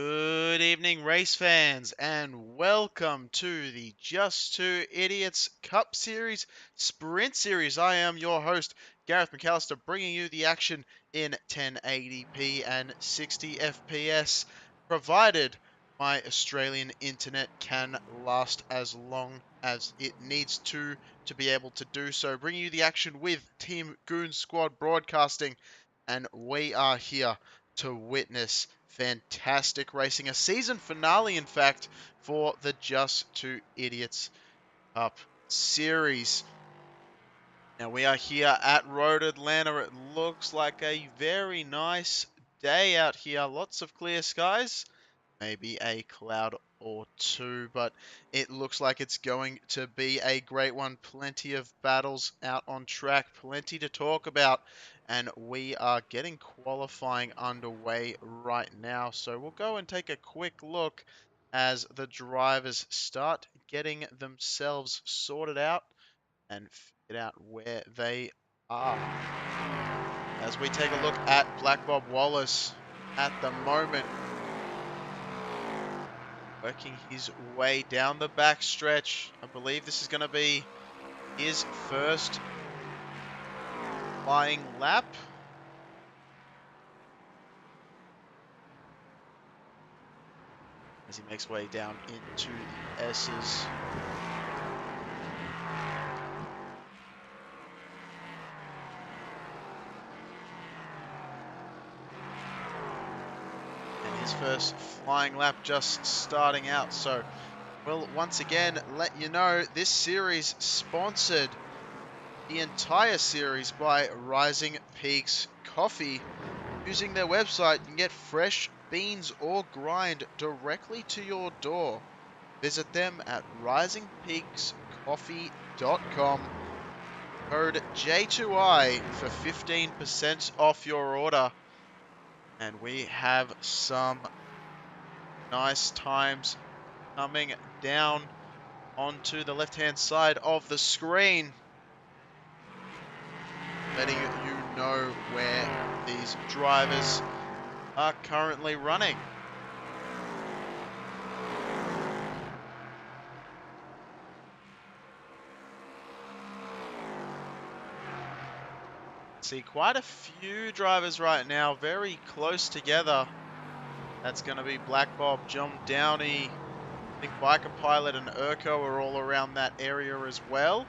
Good evening, race fans, and welcome to the Just Two Idiots Cup Series Sprint Series. I am your host, Gareth McAllister, bringing you the action in 1080p and 60 FPS, provided my Australian internet can last as long as it needs to be able to do so. Bringing you the action with Team Goon Squad Broadcasting, and we are here to witness fantastic racing. A season finale, in fact, for the Just Two Idiots Cup Series. Now, we are here at Road Atlanta. It looks like a very nice day out here. Lots of clear skies. Maybe a cloud or two, but it looks like it's going to be a great one. Plenty of battles out on track, plenty to talk about, and we are getting qualifying underway right now. So we'll go and take a quick look as the drivers start getting themselves sorted out and figured out where they are. As we take a look at Black Bob Wallace at the moment, working his way down the back stretch. I believe this is going to be his first flying lap. As he makes way down into the S's. And his first flying lap just starting out. So we'll once again let you know this series sponsored the entire series by Rising Peaks Coffee. Using their website, you can get fresh beans or grind directly to your door. Visit them at risingpeakscoffee.com. Code J2I for 15% off your order. And we have some nice times coming down onto the left-hand side of the screen, letting you know where these drivers are currently running. See quite a few drivers right now very close together. That's going to be Black Bob, John Downey, I think Biker Pilot and Urko are all around that area as well.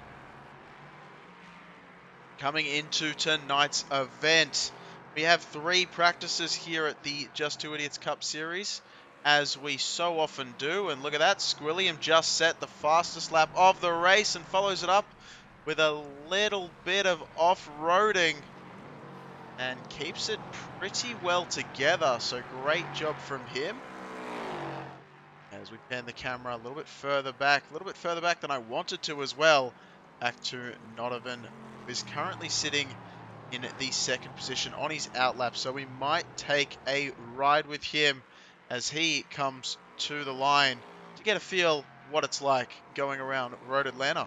Coming into tonight's event, we have 3 practices here at the Just Two Idiots Cup Series, as we so often do. And look at that, Squilliam just set the fastest lap of the race and follows it up with a little bit of off-roading and keeps it pretty well together. So great job from him. As we pan the camera a little bit further back than I wanted to as well, back to Nodovan, who is currently sitting in the second position on his outlap. So we might take a ride with him as he comes to the line to get a feel what it's like going around Road Atlanta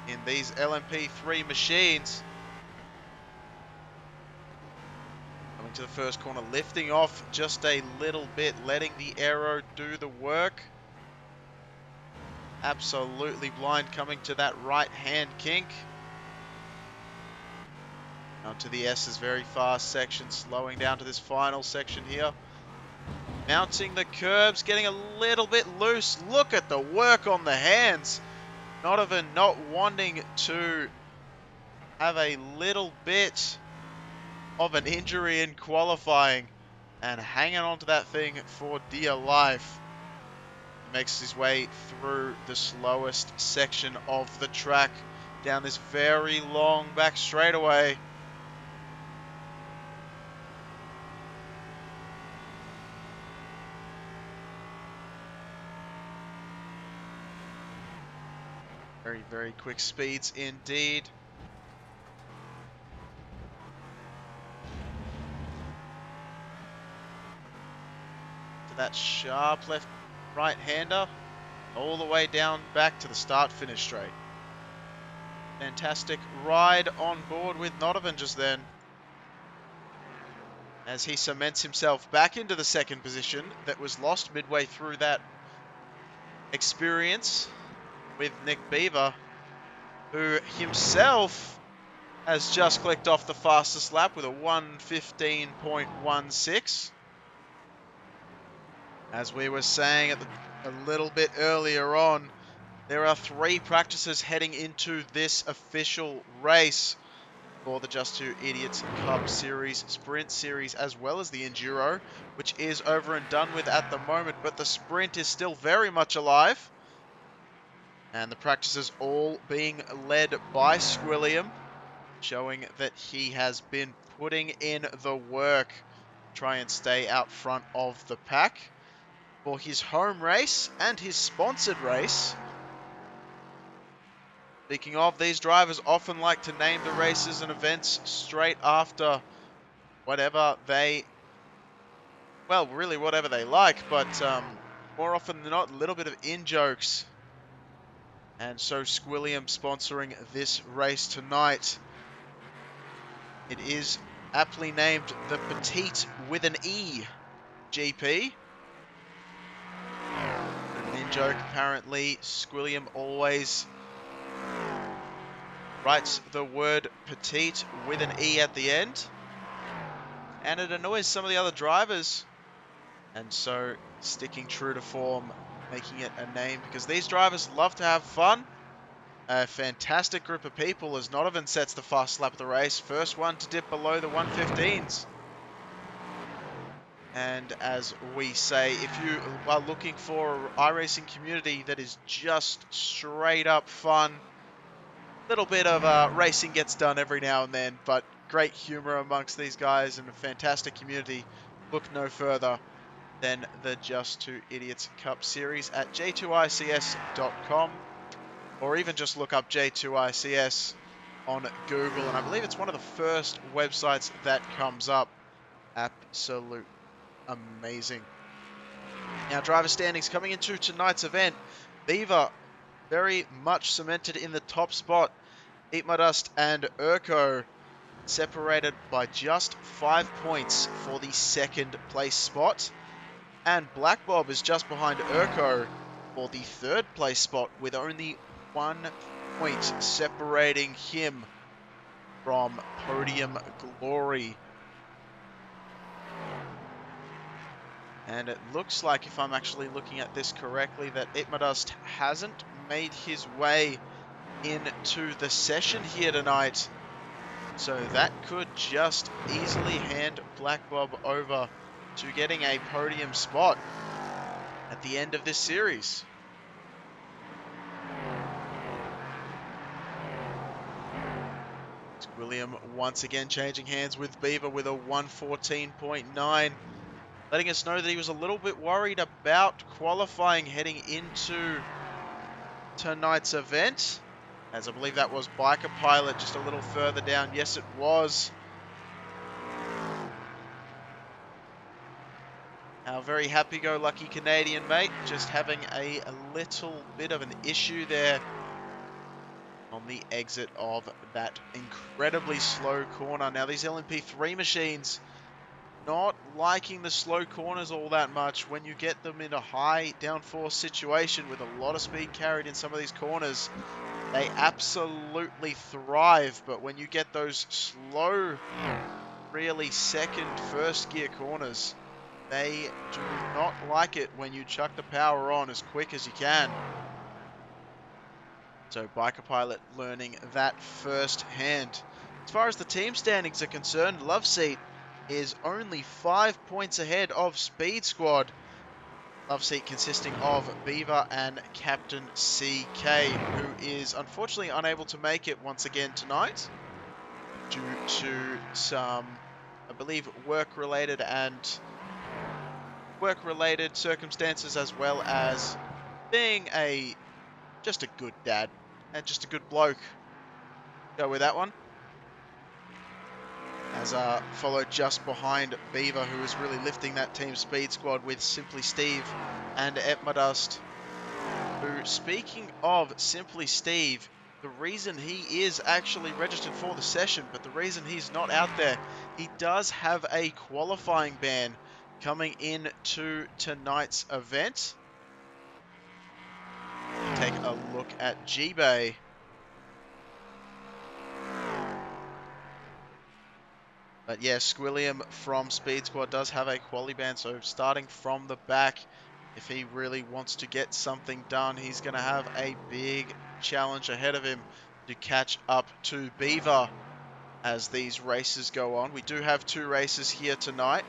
in these LMP3 machines. Coming to the first corner, lifting off just a little bit, letting the aero do the work. Absolutely blind coming to that right-hand kink. Onto the S's very fast section, slowing down to this final section here. Mounting the curbs, getting a little bit loose. Look at the work on the hands. Nodovan not wanting to have a little bit of an injury in qualifying and hanging on to that thing for dear life. He makes his way through the slowest section of the track down this very long back straightaway. Very, very quick speeds indeed. To that sharp left right-hander, all the way down back to the start-finish straight. Fantastic ride on board with Nodovan just then. as he cements himself back into the second position that was lost midway through that experience with Nick Beaver, who himself has just clicked off the fastest lap with a 1:15.16. As we were saying a little bit earlier on, there are 3 practices heading into this official race for the Just Two Idiots Cup Series, Sprint Series, as well as the Enduro, which is over and done with at the moment, but the Sprint is still very much alive. And the practices all being led by Squilliam, showing that he has been putting in the work to try and stay out front of the pack for his home race and his sponsored race. Speaking of, these drivers often like to name the races and events straight after whatever they, well, really whatever they like, but more often than not, a little bit of in-jokes. And so Squilliam sponsoring this race tonight. It is aptly named the Petite with an E GP. An in-joke, apparently. Squilliam always writes the word petite with an E at the end. And it annoys some of the other drivers. And so sticking true to form, making it a name, because these drivers love to have fun. A fantastic group of people as Nodovan sets the fast lap of the race. First one to dip below the 1:15s. And as we say, if you are looking for an iRacing community that is just straight up fun, little bit of racing gets done every now and then, but great humor amongst these guys and a fantastic community, look no further than the Just Two Idiots Cup Series at J2ICS.com, or even just look up J2ICS on Google, and I believe it's one of the first websites that comes up. Absolute amazing. Now, driver standings coming into tonight's event. Beaver very much cemented in the top spot. Eatmudust and Urko separated by just 5 points for the second place spot. And Black Bob is just behind Urko for the third place spot with only 1 point separating him from podium glory. And it looks like, if I'm actually looking at this correctly, that Itmadust hasn't made his way into the session here tonight. So that could just easily hand Black Bob over to getting a podium spot at the end of this series. William once again changing hands with Beaver with a 1:14.9. Letting us know that he was a little bit worried about qualifying heading into tonight's event, as I believe that was Biker Pilot just a little further down. Yes, it was. Our very happy-go-lucky Canadian mate just having a little bit of an issue there on the exit of that incredibly slow corner. Now, these LMP3 machines not liking the slow corners all that much. When you get them in a high downforce situation with a lot of speed carried in some of these corners, they absolutely thrive. But when you get those slow, really second, first gear corners, they do not like it when you chuck the power on as quick as you can. So Biker Pilot learning that firsthand. As far as the team standings are concerned, Love Seat is only 5 points ahead of Speed Squad. Love Seat consisting of Beaver and Captain CK, who is unfortunately unable to make it once again tonight due to some, I believe, work-related circumstances, as well as being just a good dad and just a good bloke. Go with that one. As followed just behind Beaver, who is really lifting that team Speed Squad with Simply Steve and Etmadust, who, speaking of Simply Steve, the reason he is actually registered for the session, but the reason he's not out there, he does have a qualifying ban coming into tonight's event. Take a look at G-Bay. But yeah, Squilliam from Speed Squad does have a quali ban, so starting from the back, if he really wants to get something done, he's going to have a big challenge ahead of him to catch up to Beaver as these races go on. We do have 2 races here tonight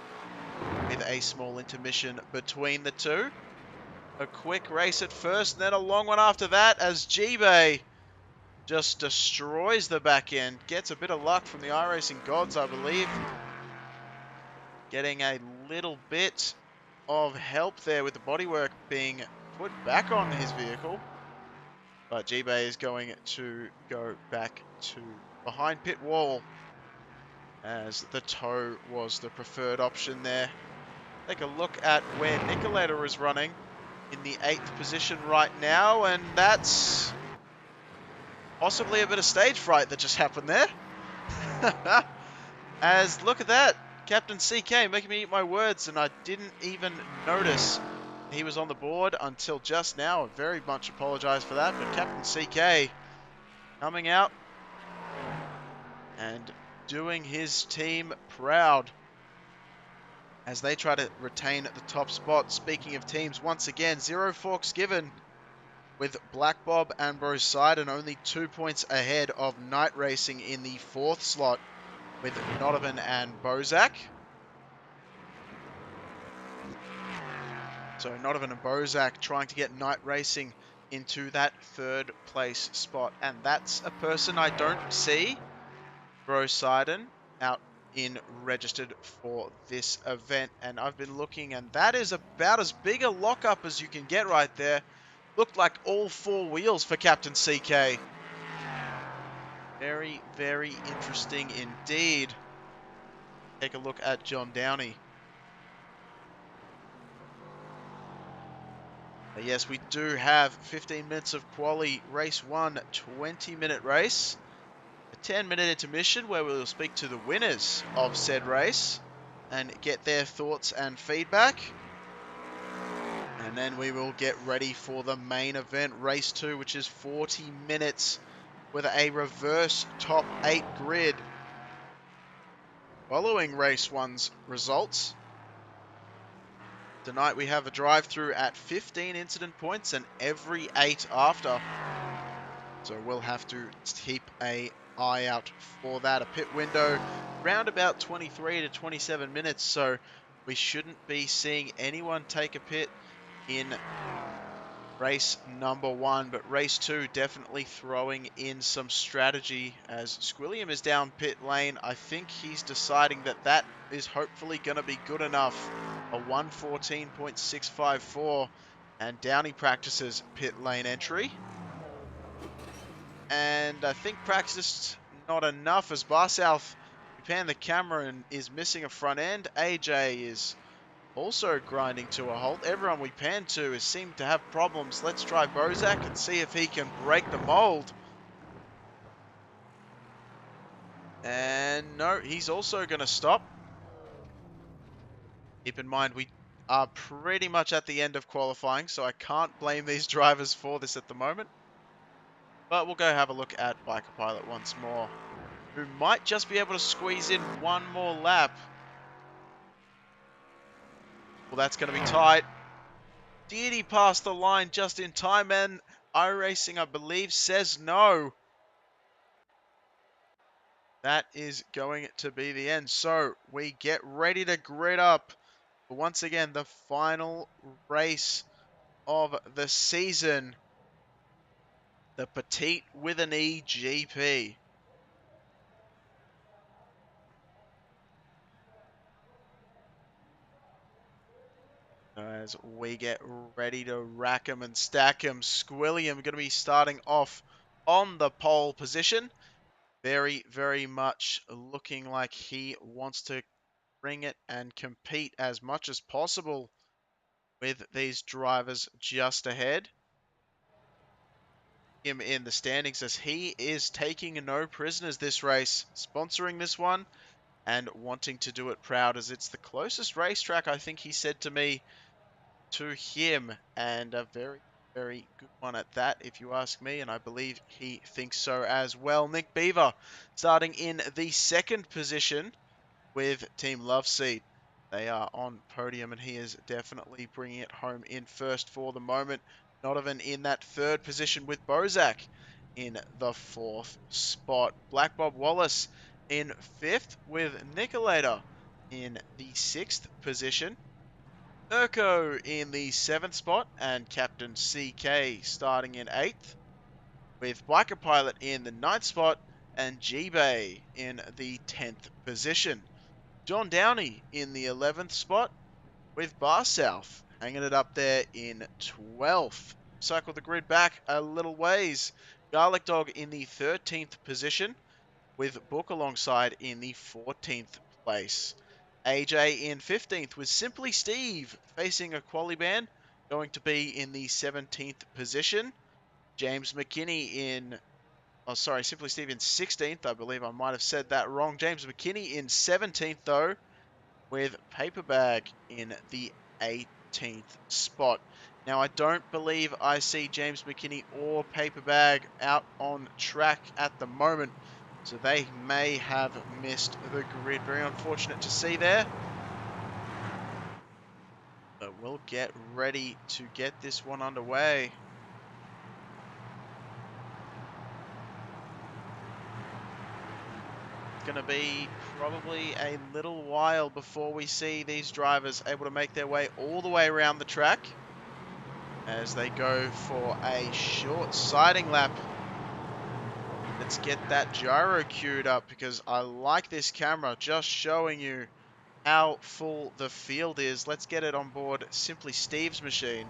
with a small intermission between the 2. A quick race at first, and then a long one after that as G-Bay just destroys the back end. Gets a bit of luck from the iRacing gods, I believe. Getting a little bit of help there with the bodywork being put back on his vehicle. But G-Bay is going to go back to behind pit wall as the tow was the preferred option there. Take a look at where Nicoletta is running in the 8th position right now, and that's possibly a bit of stage fright that just happened there. As, look at that, Captain CK making me eat my words, and I didn't even notice he was on the board until just now. I very much apologize for that, but Captain CK coming out and doing his team proud as they try to retain the top spot. Speaking of teams, once again, 0 forks given with Black Bob and Brosidon only 2 points ahead of Night Racing in the 4th slot with Nodovan and Bozak. So Nodovan and Bozak trying to get Night Racing into that 3rd place spot. And that's a person I don't see, Brosidon, out in registered for this event. And I've been looking, and that is about as big a lockup as you can get right there. Looked like all 4 wheels for Captain CK. Very, very interesting indeed. Take a look at John Downey. Yes, we do have 15 minutes of quali race 1, 20-minute race. A 10-minute intermission where we'll speak to the winners of said race and get their thoughts and feedback. And then we will get ready for the main event, race 2, which is 40 minutes with a reverse top 8 grid. Following race 1's results, tonight we have a drive-through at 15 incident points and every 8 after. So we'll have to keep an eye out for that. A pit window around about 23 to 27 minutes. So we shouldn't be seeing anyone take a pit in race number 1. But race 2 definitely throwing in some strategy as Squilliam is down pit lane. I think he's deciding that that is hopefully going to be good enough. A 114.654 and Downey practices pit lane entry. And I think practice not enough as Bar South, we pan the camera and is missing a front end. AJ is also grinding to a halt. Everyone we pan to is seemed to have problems. Let's try Bozak and see if he can break the mold. And no, he's also going to stop. Keep in mind, we are pretty much at the end of qualifying, so I can't blame these drivers for this at the moment. But we'll go have a look at Biker Pilot once more, who might just be able to squeeze in one more lap. Well, that's going to be tight. Did he pass the line just in time? And iRacing, I believe, says no. That is going to be the end. So we get ready to grid up for once again the final race of the season. The Petite with an E GP. As we get ready to rack 'em and stack 'em, Squilliam going to be starting off on the pole position. Very, very much looking like he wants to bring it and compete as much as possible with these drivers just ahead. him in the standings, as he is taking no prisoners this race, sponsoring this one and wanting to do it proud, as it's the closest racetrack, I think he said to me, to him, and a very, very good one at that, if you ask me, and I believe he thinks so as well. Nick Beaver starting in the second position with Team Loveseed. They are on podium, and he is definitely bringing it home in first for the moment. Nodovan in that third position with Bozak in the fourth spot. Black Bob Wallace in fifth with Nicolator in the sixth position. Urko in the seventh spot, and Captain CK starting in eighth, with Biker Pilot in the ninth spot and G-Bay in the 10th position. John Downey in the 11th spot, with Bar South hanging it up there in 12th. Cycle the grid back a little ways. Garlic Dog in the 13th position, with Book alongside in the 14th place. AJ in 15th, with Simply Steve facing a quali ban, going to be in the 17th position. James McKinney in, oh sorry, Simply Steve in 16th. I believe I might have said that wrong. James McKinney in 17th though, with Paperbag in the 18th spot. Now, I don't believe I see James McKinney or Paperbag out on track at the moment, so they may have missed the grid. Very unfortunate to see there. But we'll get ready to get this one underway. It's going to be probably a little while before we see these drivers able to make their way all the way around the track, as they go for a short siding lap. Let's get that gyro queued up, because I like this camera just showing you how full the field is. Let's get it on board Simply Steve's machine.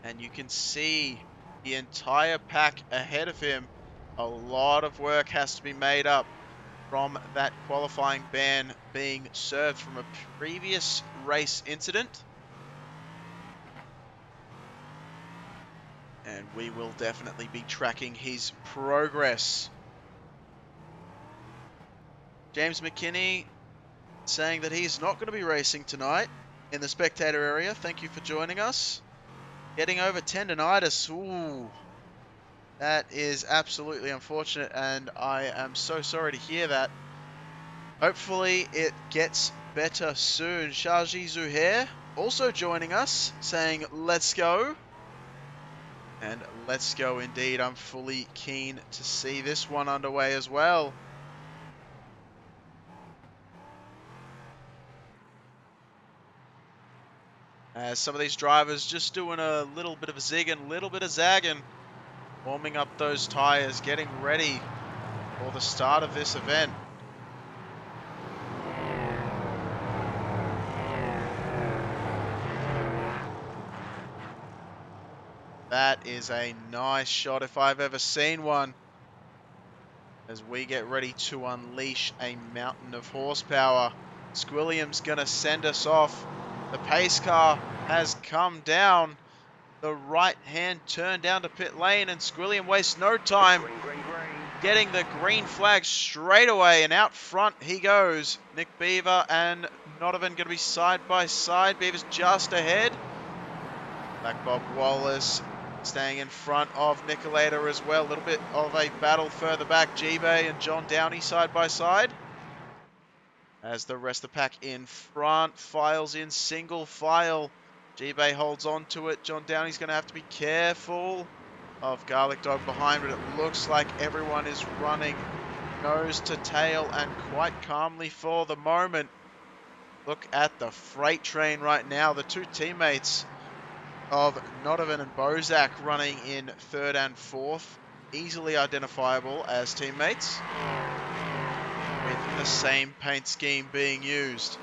And you can see the entire pack ahead of him. A lot of work has to be made up from that qualifying ban being served from a previous race incident. And we will definitely be tracking his progress. James McKinney saying that he's not going to be racing tonight in the spectator area. Thank you for joining us. Getting over tendonitis. Ooh, that is absolutely unfortunate, and I am so sorry to hear that. Hopefully it gets better soon. Shaji Zuhair also joining us, saying let's go. And let's go indeed. I'm fully keen to see this one underway as well. As some of these drivers just doing a little bit of a zigging, little bit of zagging, warming up those tires, getting ready for the start of this event. That is a nice shot if I've ever seen one, as we get ready to unleash a mountain of horsepower. Squilliam's going to send us off. The pace car has come down the right-hand turn down to pit lane, and Squilliam wastes no time getting the green flag straight away, and out front he goes. Nick Beaver and Nodovan going to be side by side. Beaver's just ahead. Black Bob Wallace staying in front of Nicolator as well. A little bit of a battle further back. G-Bay and John Downey side by side, as the rest of the pack in front files in single file. G-Bay holds on to it. John Downey's going to have to be careful of Garlic Dog behind, but it looks like everyone is running nose to tail and quite calmly for the moment. Look at the freight train right now. The two teammates of Nodovan and Bozak running in third and fourth, easily identifiable as teammates, with the same paint scheme being used.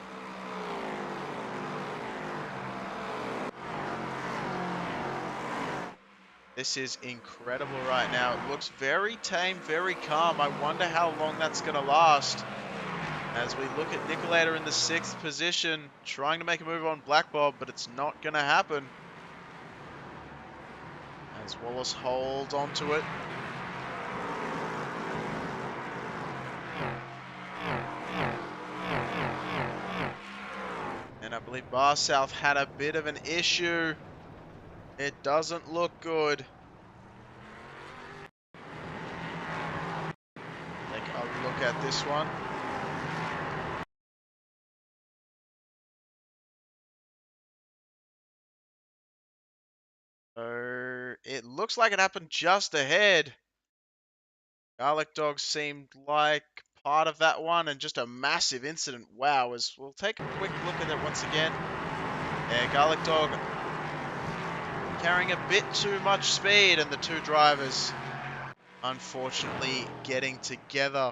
This is incredible right now. It looks very tame, very calm. I wonder how long that's going to last. As we look at Nicolator in the sixth position, trying to make a move on Black Bob, but it's not going to happen. As Wallace holds onto it. And I believe Bar South had a bit of an issue. It doesn't look good. Take a look at this one. So it looks like it happened just ahead. Garlic Dog seemed like part of that one, and just a massive incident. Wow, as we'll take a quick look at it once again. Yeah, Garlic Dog carrying a bit too much speed, and the two drivers unfortunately getting together.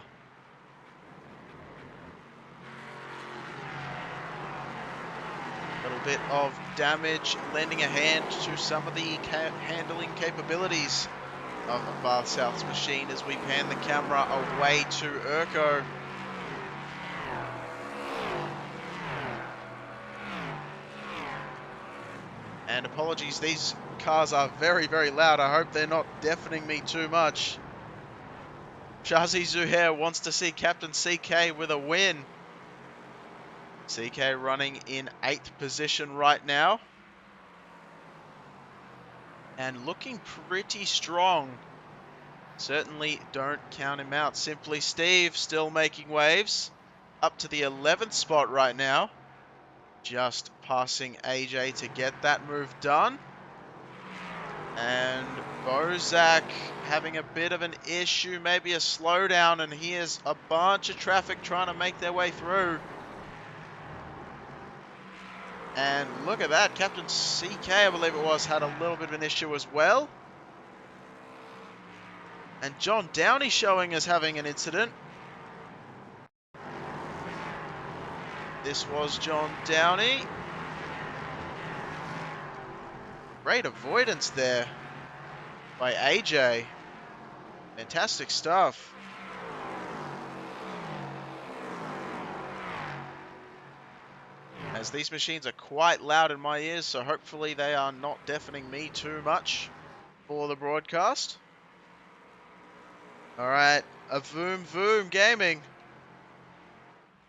A little bit of damage, lending a hand to some of the handling capabilities of Bath South's machine as we pan the camera away to Urko. And apologies, these cars are very, very loud. I hope they're not deafening me too much. Shazi Zuhair wants to see Captain CK with a win. CK running in 8th position right now. And looking pretty strong. Certainly don't count him out. Simply Steve still making waves. Up to the 11th spot right now. Just passing AJ to get that move done. And Bozak having a bit of an issue, maybe a slowdown, and here's a bunch of traffic trying to make their way through. And look at that, Captain CK, I believe it was, had a little bit of an issue as well. And John Downey showing us having an incident. This was John Downey. Great avoidance there by AJ. Fantastic stuff. As these machines are quite loud in my ears, so hopefully they are not deafening me too much for the broadcast. Alright, a Voom Voom Gaming.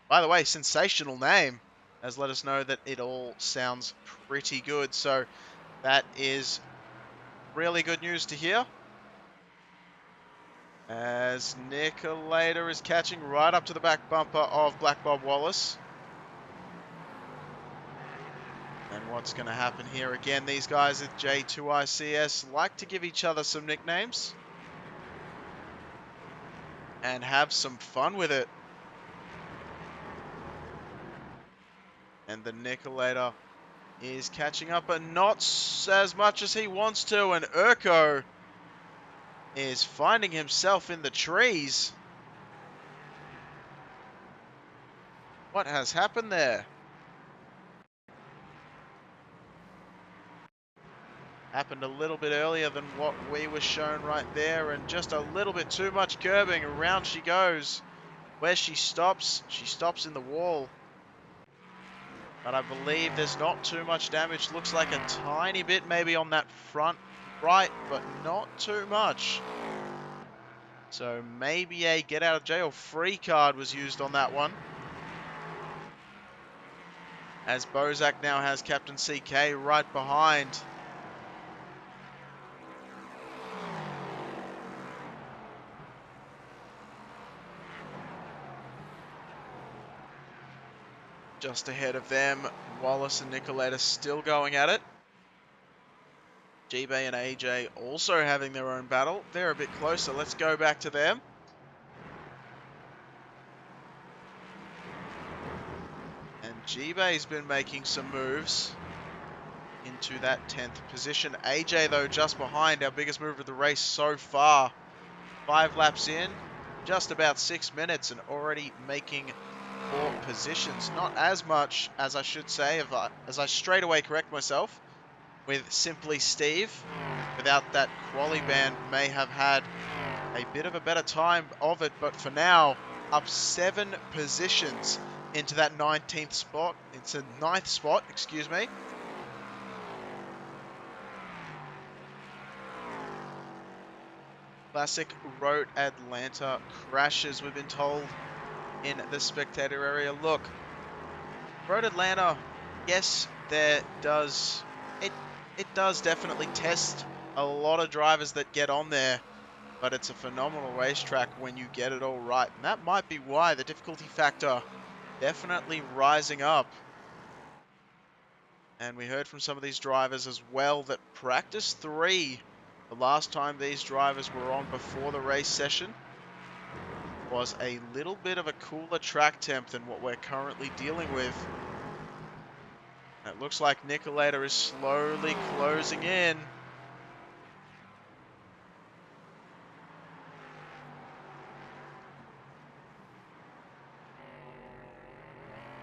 By the way, sensational name. Has let us know that it all sounds pretty good. So that is really good news to hear. As Nicolator is catching right up to the back bumper of Black Bob Wallace. And what's going to happen here again? These guys at J2ICS like to give each other some nicknames. And have some fun with it. And the Nicolator is catching up, but not as much as he wants to. And Urko is finding himself in the trees. What has happened there? Happened a little bit earlier than what we were shown right there, and just a little bit too much curbing. Around she goes. Where she stops in the wall. But I believe there's not too much damage. Looks like a tiny bit maybe on that front right, but not too much. So maybe a get out of jail free card was used on that one. As Bozak now has Captain CK right behind. Just ahead of them, Wallace and Nicolator still going at it. G-Bay and AJ also having their own battle. They're a bit closer. Let's go back to them. And G-Bay's been making some moves into that 10th position. AJ, though, just behind, our biggest mover of the race so far. 5 laps in, just about 6 minutes, and already making 4 positions. Not as much as I should say, as I straight away correct myself, with Simply Steve. Without that quali ban, may have had a bit of a better time of it, but for now, up 7 positions into that 19th spot. It's a 9th spot, excuse me. Classic Road Atlanta crashes, we've been told in the spectator area. Look, Road Atlanta, yes, it does definitely test a lot of drivers that get on there, but it's a phenomenal racetrack when you get it all right. And that might be why the difficulty factor definitely rising up. And we heard from some of these drivers as well that practice 3, the last time these drivers were on before the race session, was a little bit of a cooler track temp than what we're currently dealing with. It looks like Nicolator is slowly closing in.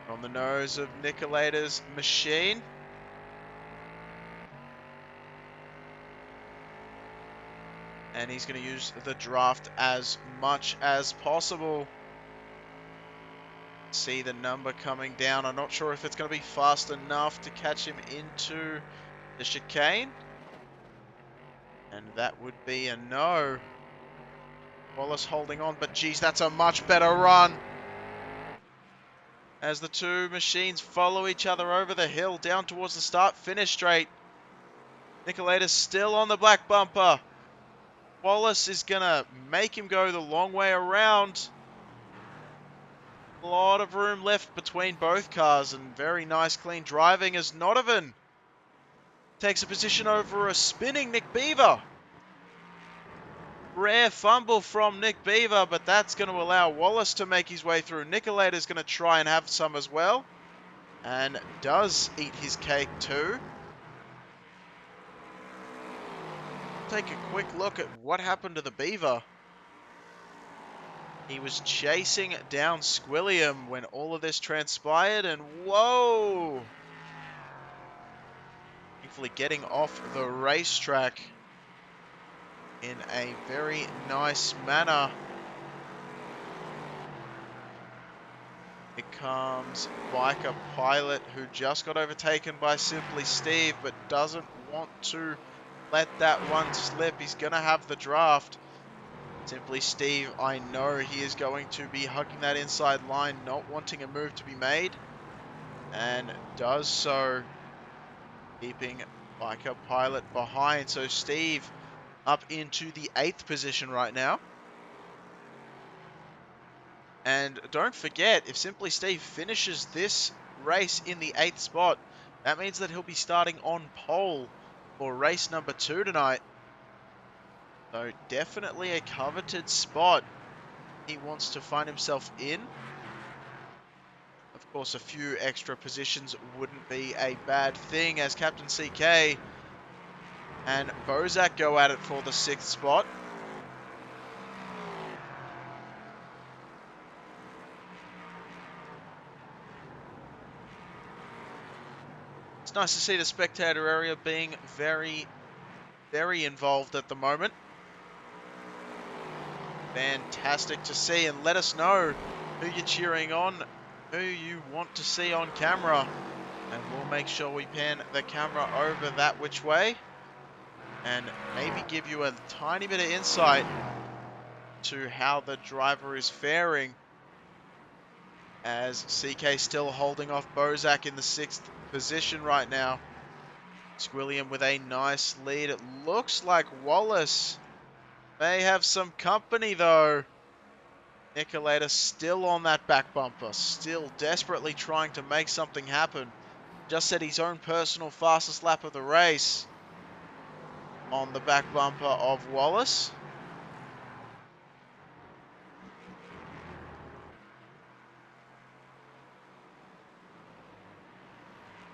On the nose of Nicolator's machine. And he's going to use the draft as much as possible. See the number coming down. I'm not sure if it's going to be fast enough to catch him into the chicane. And that would be a no. Wallace holding on, but geez, that's a much better run. As the two machines follow each other over the hill down towards the start-finish straight. Nicolator's still on the black bumper. Wallace is going to make him go the long way around. A lot of room left between both cars, and very nice clean driving as Nodovan takes a position over a spinning Nick Beaver. Rare fumble from Nick Beaver, but that's going to allow Wallace to make his way through. Nicolator's going to try and have some as well, and does eat his cake too. Take a quick look at what happened to the Beaver. He was chasing down Squilliam when all of this transpired, and whoa! Thankfully getting off the racetrack in a very nice manner. It comes Biker Pilot, who just got overtaken by Simply Steve, but doesn't want to let that one slip. He's going to have the draft. Simply Steve, I know he is going to be hugging that inside line, not wanting a move to be made, and does so, keeping Biker Pilot behind. So Steve up into the 8th position right now. And don't forget, if Simply Steve finishes this race in the 8th spot, that means that he'll be starting on pole for race number 2 tonight. So definitely a coveted spot he wants to find himself in. Of course, a few extra positions wouldn't be a bad thing, as Captain CK and Bozak go at it for the 6th spot. It's nice to see the spectator area being very, very involved at the moment. Fantastic to see, and let us know who you're cheering on, who you want to see on camera, and we'll make sure we pan the camera over that which way and maybe give you a tiny bit of insight to how the driver is faring, as CK still holding off Bozak in the 6th position right now. Squilliam with a nice lead. It looks like Wallace may have some company though. Nicolator still on that back bumper, still desperately trying to make something happen. Just set his own personal fastest lap of the race on the back bumper of Wallace.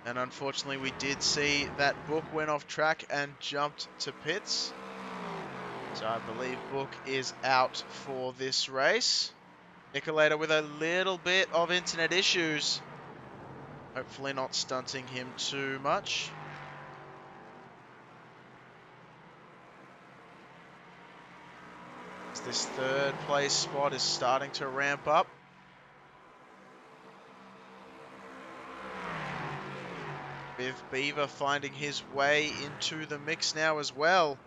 And unfortunately we did see that Book went off track and jumped to pits. So I believe Book is out for this race. Nicolator with a little bit of internet issues. Hopefully not stunting him too much. As this 3rd place spot is starting to ramp up. With Beaver finding his way into the mix now as well.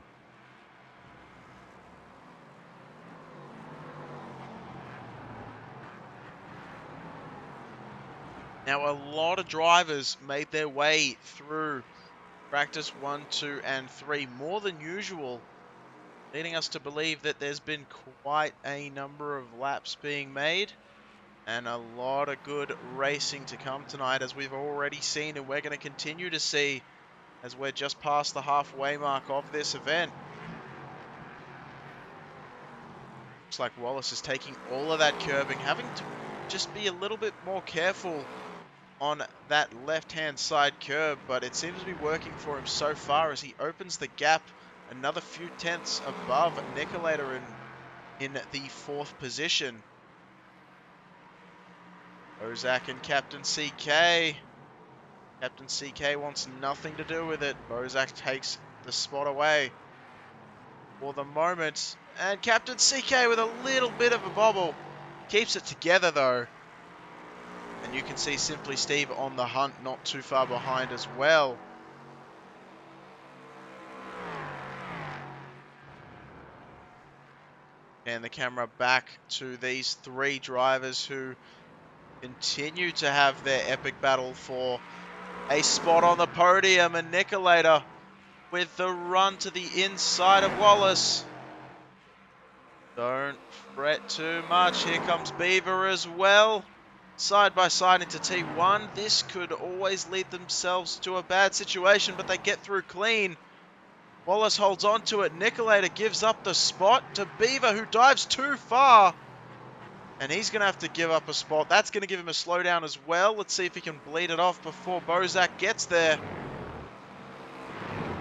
Now, a lot of drivers made their way through practice 1, 2, and 3, more than usual, leading us to believe that there's been quite a number of laps being made and a lot of good racing to come tonight, as we've already seen and we're going to continue to see as we're just past the halfway mark of this event. Looks like Wallace is taking all of that curbing, having to just be a little bit more careful on that left-hand side curb, but it seems to be working for him so far as he opens the gap another few tenths above Nicolator in the 4th position. Bozak and Captain CK. Captain CK wants nothing to do with it. Bozak takes the spot away for the moment. And Captain CK with a little bit of a bobble. Keeps it together though. And you can see Simply Steve on the hunt, not too far behind as well. And the camera back to these 3 drivers who continue to have their epic battle for a spot on the podium. And Nicolator with the run to the inside of Wallace. Don't fret too much. Here comes Beaver as well. Side by side into T1. This could always lead themselves to a bad situation, but they get through clean. Wallace holds on to it. Nicolator gives up the spot to Beaver, who dives too far. And he's going to have to give up a spot. That's going to give him a slowdown as well. Let's see if he can bleed it off before Bozak gets there.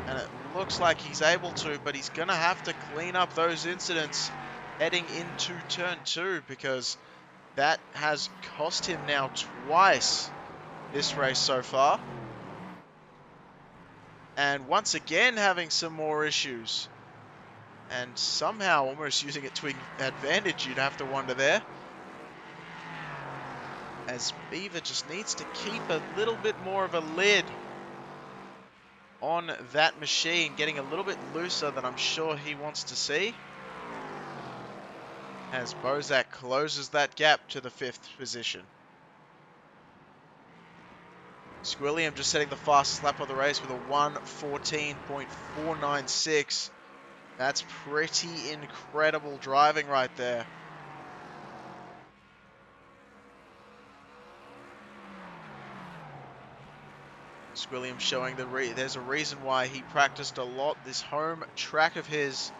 And it looks like he's able to, but he's going to have to clean up those incidents heading into turn 2, because that has cost him now twice this race so far. And once again having some more issues. And somehow almost using it to advantage, you'd have to wonder there. As Beaver just needs to keep a little bit more of a lid on that machine, getting a little bit looser than I'm sure he wants to see. As Bozak closes that gap to the 5th position. Squilliam just setting the fastest lap of the race with a 1:14.496. That's pretty incredible driving right there. Squilliam showing there's a reason why he practiced a lot this home track of his,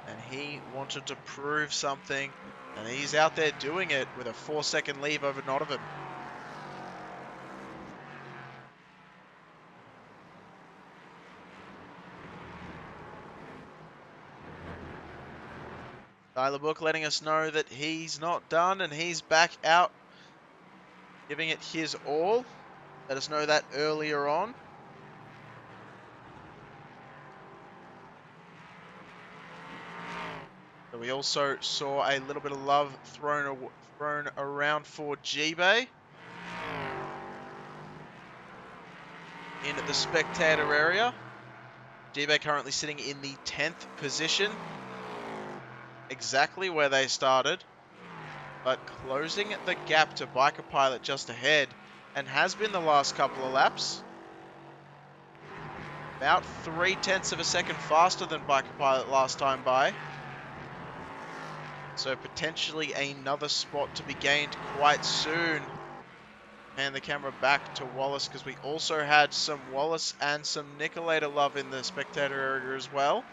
and he wanted to prove something, and he's out there doing it with a 4-second lead over Nodovan. Tyler Book letting us know that he's not done and he's back out giving it his all. Let us know that earlier on. So we also saw a little bit of love thrown around for G-Bay in the spectator area. G-Bay currently sitting in the 10th position, exactly where they started, but closing the gap to Biker Pilot just ahead, and has been the last couple of laps. About 0.3 of a second faster than Biker Pilot last time by. So potentially another spot to be gained quite soon. And the camera back to Wallace, because we also had some Wallace and some Nicolator love in the spectator area as well.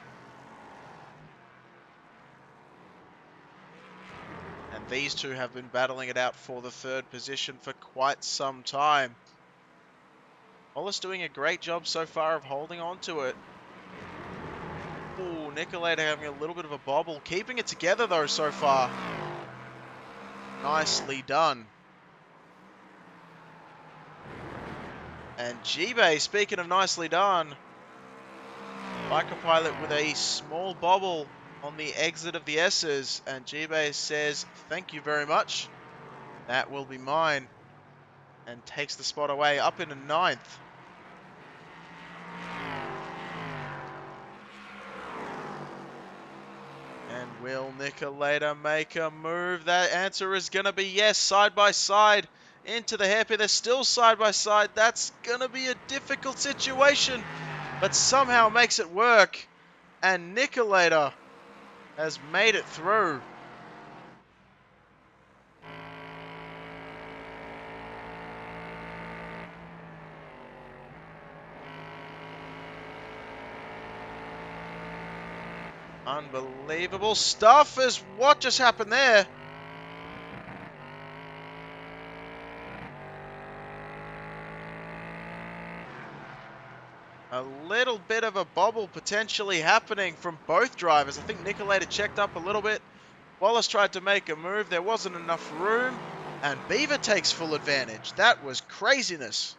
And these two have been battling it out for the 3rd position for quite some time. Wallace doing a great job so far of holding on to it. Ooh, Nicolator having a little bit of a bobble. Keeping it together though so far. Nicely done. And G-Bay, speaking of nicely done, Biker Pilot with a small bobble on the exit of the S's, and G-Bay says, thank you very much. That will be mine. And takes the spot away up into 9th. And will Nicolator make a move? That answer is going to be yes. Side by side into the hairpin. They're still side by side. That's going to be a difficult situation, but somehow makes it work. And Nicolator has made it through. Unbelievable stuff is what just happened there. A little bit of a bobble potentially happening from both drivers. I think Nicolator checked up a little bit. Wallace tried to make a move. There wasn't enough room. And Beaver takes full advantage. That was craziness.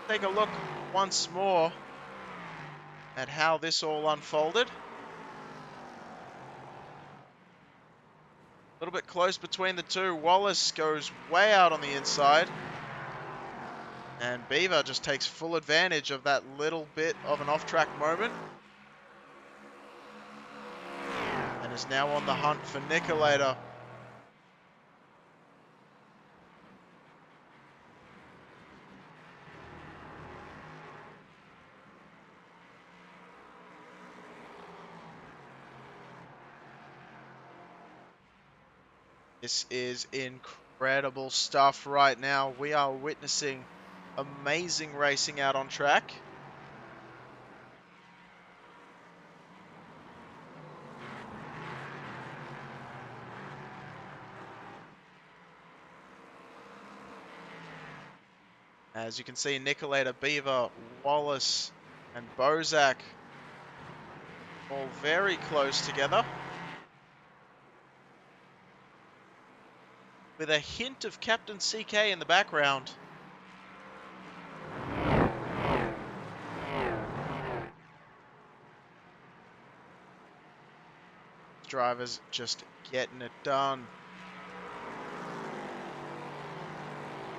Take a look once more at how this all unfolded. A little bit close between the two. Wallace goes way out on the inside. And Beaver just takes full advantage of that little bit of an off-track moment. And is now on the hunt for Nicolator. This is incredible stuff right now. We are witnessing amazing racing out on track. As you can see, Nicolator, Beaver, Wallace, and Bozak all very close together, with a hint of Captain CK in the background. Drivers just getting it done.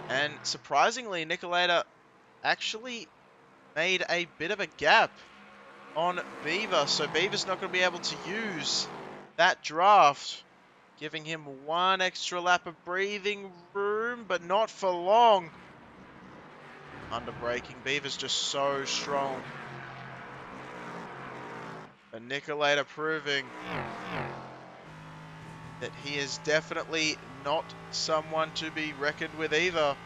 And surprisingly, Nicolator actually made a bit of a gap on Beaver, so Beaver's not going to be able to use that draft, giving him one extra lap of breathing room, but not for long. Under braking, Beaver's just so strong. But Nicolator proving that he is definitely not someone to be reckoned with either.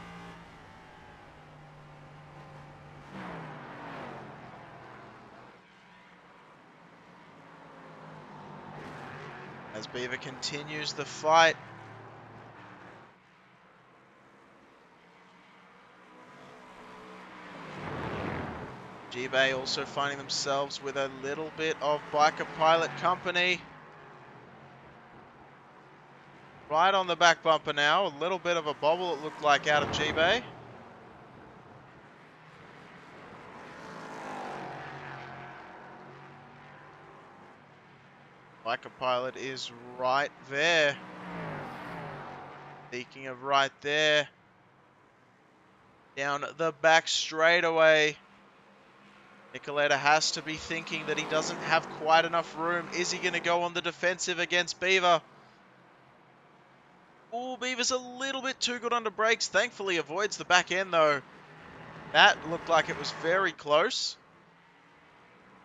As Beaver continues the fight. G-Bay also finding themselves with a little bit of biker pilot company. Right on the back bumper now. A little bit of a bobble it looked like out of G-Bay. Biker pilot is right there. Speaking of right there. Down the back straightaway. Nicolator has to be thinking that he doesn't have quite enough room. Is he going to go on the defensive against Beaver? Oh, Beaver's a little bit too good under brakes. Thankfully avoids the back end though. That looked like it was very close.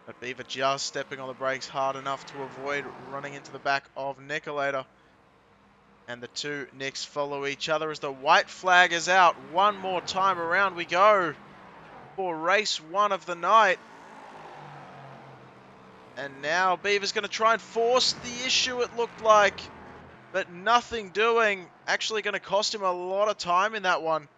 But Beaver just stepping on the brakes hard enough to avoid running into the back of Nicolator. And the two Nicks follow each other as the white flag is out. One more time around we go for race one of the night. And now Beaver's going to try and force the issue, it looked like. But nothing doing. Actually going to cost him a lot of time in that one.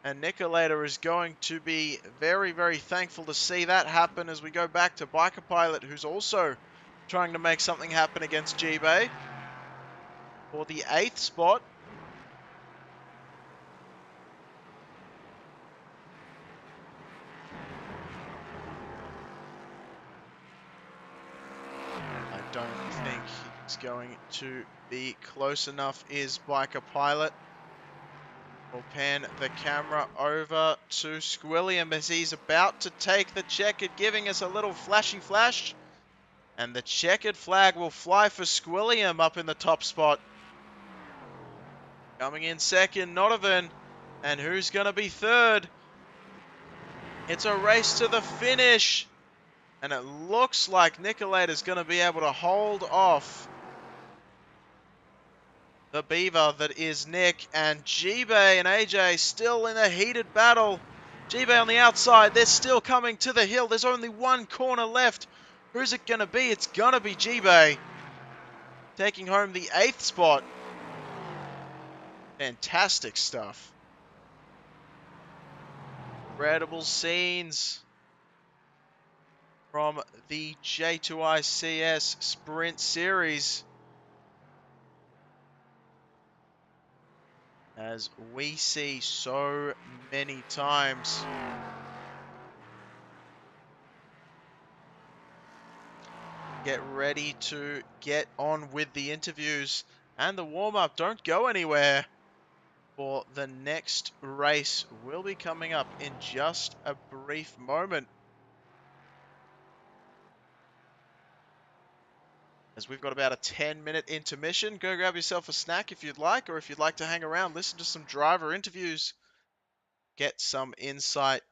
And Nicolator is going to be very, very thankful to see that happen as we go back to Biker Pilot, who's also trying to make something happen against G-Bay for the 8th spot. I don't think he's going to be close enough, is Biker Pilot. We'll pan the camera over to Squilliam as he's about to take the checkered, giving us a little flashy flash. And the checkered flag will fly for Squilliam up in the top spot. Coming in second, Nodovan. And who's going to be third? It's a race to the finish. And it looks like Nicolate is going to be able to hold off the Beaver that is Nick. And G-Bay and AJ still in a heated battle. G-Bay on the outside. They're still coming to the hill. There's only one corner left. Who's it going to be? It's going to be G-Bay taking home the 8th spot. Fantastic stuff. Incredible scenes from the J2ICS Sprint Series as we see so many times. Get ready to get on with the interviews and the warm-up. Don't go anywhere, for the next race will be coming up in just a brief moment, as we've got about a 10-minute intermission. Go grab yourself a snack if you'd like, or if you'd like to hang around, listen to some driver interviews, get some insight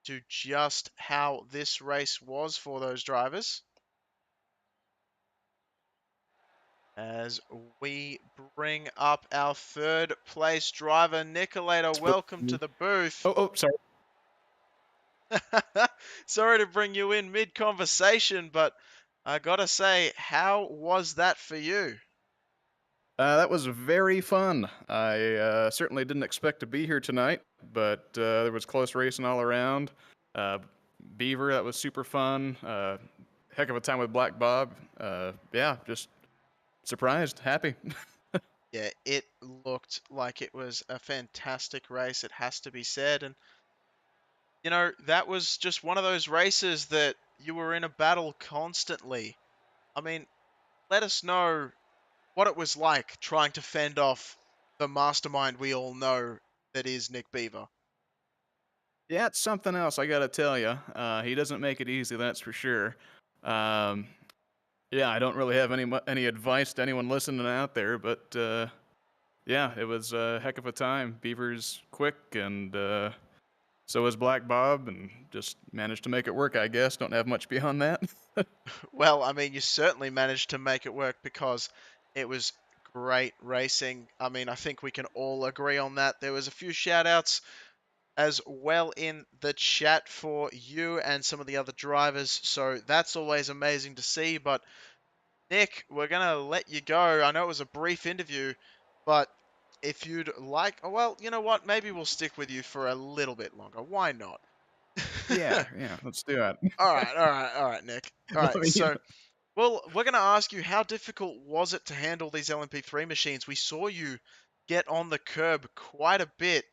to just how this race was for those drivers. As we bring up our third place driver, Nicolator, welcome to the booth. Sorry. Sorry to bring you in mid-conversation, but I gotta say, how was that for you? That was very fun. I certainly didn't expect to be here tonight, but there was close racing all around. Uh, Beaver, that was super fun. Heck of a time with Black Bob. Yeah, just surprised, happy. Yeah, it looked like it was a fantastic race, it has to be said. And, you know, that was just one of those races that you were in a battle constantly. I mean, let us know what it was like trying to fend off the mastermind we all know that is Nick Beaver. Yeah, it's something else, I gotta tell you. He doesn't make it easy, that's for sure. Um, yeah, I don't really have any advice to anyone listening out there, but yeah, it was a heck of a time. Beaver's quick and so is Black Bob, and just managed to make it work, I guess. Don't have much beyond that. Well, I mean, you certainly managed to make it work because it was great racing. I mean, I think we can all agree on that. There was a few shout outs as well in the chat for you and some of the other drivers, so that's always amazing to see. But Nick, we're going to let you go. I know it was a brief interview, but if you'd like, oh, well, you know what? Maybe we'll stick with you for a little bit longer. Why not? Yeah, let's do it. All right, Nick. All Let right, me, so, well, we're going to ask you, how difficult was it to handle these LMP3 machines? We saw you get on the curb quite a bit,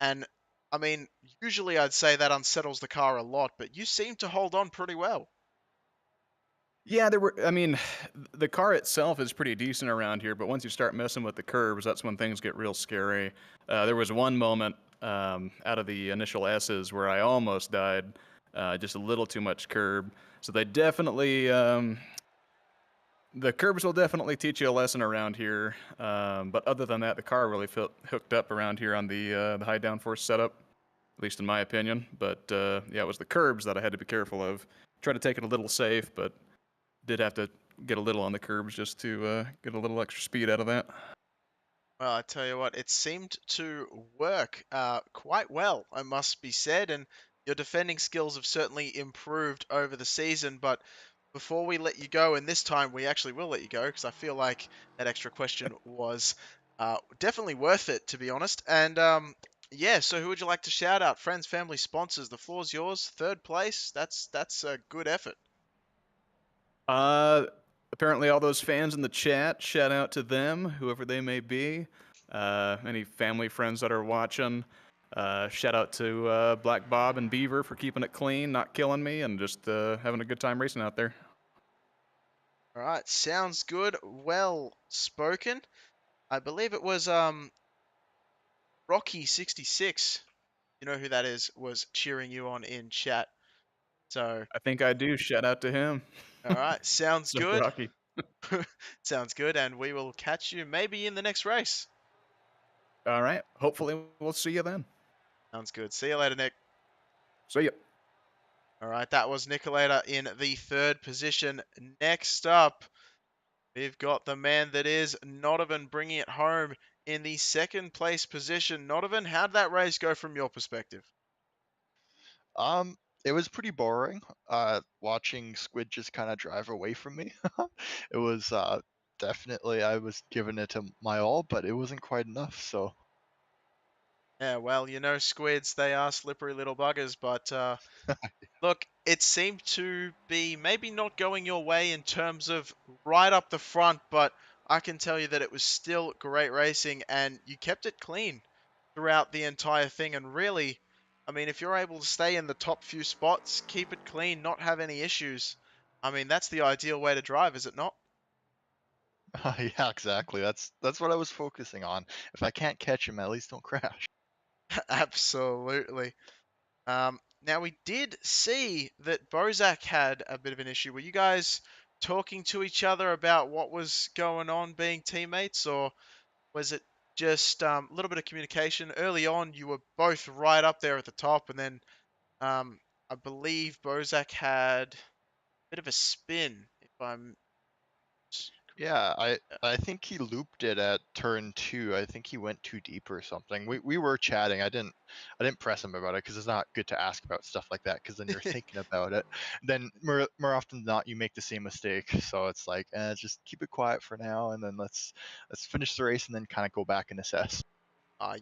and I mean, usually I'd say that unsettles the car a lot, but you seem to hold on pretty well. yeah, I mean, the car itself is pretty decent around here, but once you start messing with the curbs, that's when things get real scary. There was one moment out of the initial S's where I almost died, just a little too much curb. So they definitely, the curbs will definitely teach you a lesson around here. But other than that, the car really felt hooked up around here on the high downforce setup, at least in my opinion. But yeah, it was the curbs that I had to be careful of. Try to take it a little safe, but did have to get a little on the curbs just to get a little extra speed out of that. Well, I tell you what, it seemed to work quite well, I must be said, and your defending skills have certainly improved over the season. But before we let you go, and this time we actually will let you go, because I feel like that extra question was definitely worth it, to be honest. And yeah, so who would you like to shout out? Friends, family, sponsors. The floor's yours. Third place. That's a good effort. Uh, Apparently all those fans in the chat, shout out to them, whoever they may be. Any family friends that are watching. Shout out to Black Bob and Beaver for keeping it clean, not killing me, and just having a good time racing out there. All right, sounds good. Well spoken. I believe it was Rocky66, you know who that is, was cheering you on in chat. So, I think I do. Shout out to him. all right, sounds So good. Rocky. Sounds good, and we will catch you maybe in the next race. All right. Hopefully, we'll see you then. Sounds good. See you later, Nick. See ya. All right, that was Nicolator in the third position. Next up, we've got the man that is Nodovan bringing it home in the second place position. Nodovan, how'd that race go from your perspective? It was pretty boring, watching Squid just kinda drive away from me. It was, definitely I was giving it to my all, but it wasn't quite enough, so Yeah, well, squids, they are slippery little buggers, but look, it seemed to be maybe not going your way in terms of right up the front, but I can tell you that it was still great racing and you kept it clean throughout the entire thing. And really, I mean, if you're able to stay in the top few spots, keep it clean, not have any issues, I mean, that's the ideal way to drive, is it not? yeah, exactly, that's what I was focusing on. If I can't catch him, at least don't crash. Absolutely. Now we did see that Bozak had a bit of an issue. Were you guys talking to each other about what was going on being teammates, or was it just a little bit of communication? Early on, you were both right up there at the top, and then I believe Bozak had a bit of a spin, if I'm Yeah, I correct. I think he looped it at turn 2. I think he went too deep or something. We were chatting. I didn't press him about it because it's not good to ask about stuff like that because then you're thinking about it. Then more often than not you make the same mistake. So it's like, just keep it quiet for now and then let's finish the race and then kind of go back and assess.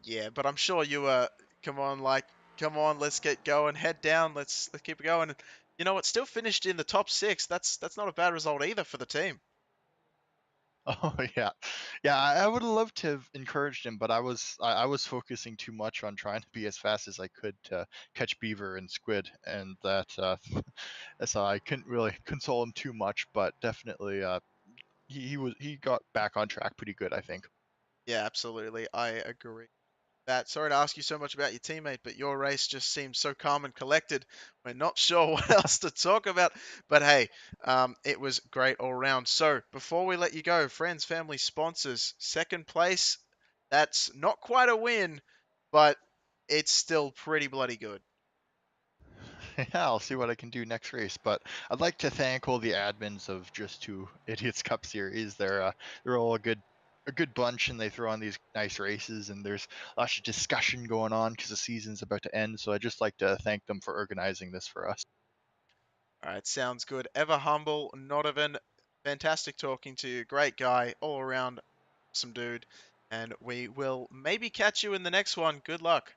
Yeah, but I'm sure you were. Come on, like, come on, let's get going. Head down. Let's keep it going. And you know what? Still finished in the top six. That's not a bad result either for the team. Oh yeah, yeah. I would have loved to have encouraged him, but I was focusing too much on trying to be as fast as I could to catch beaver and squid, and that so I couldn't really console him too much. But definitely, he got back on track pretty good, I think. Yeah, absolutely. I agree. That. Sorry to ask you so much about your teammate, but your race just seems so calm and collected. We're not sure what else to talk about, but hey, it was great all around. So before we let you go, friends, family, sponsors, second place. That's not quite a win, but it's still pretty bloody good. Yeah, I'll see what I can do next race. But I'd like to thank all the admins of Just Two Idiots Cup Series. They're all a good bunch, and they throw on these nice races. And there's lots of discussion going on because the season's about to end. So I would just like to thank them for organizing this for us. All right, sounds good. Ever humble, not even fantastic talking to you. Great guy, all around, awesome dude. And we will maybe catch you in the next one. Good luck.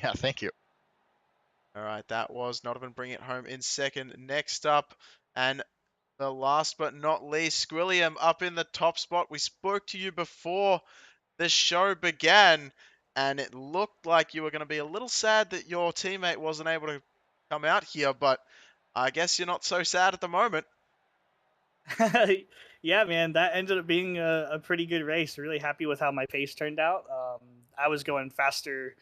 Yeah, thank you. All right, that was not even bring it home in second. Next up, and the last but not least, Squilliam up in the top spot. We spoke to you before the show began, and it looked like you were going to be a little sad that your teammate wasn't able to come out here, but I guess you're not so sad at the moment. Yeah, man, that ended up being a pretty good race. Really happy with how my pace turned out. I was going faster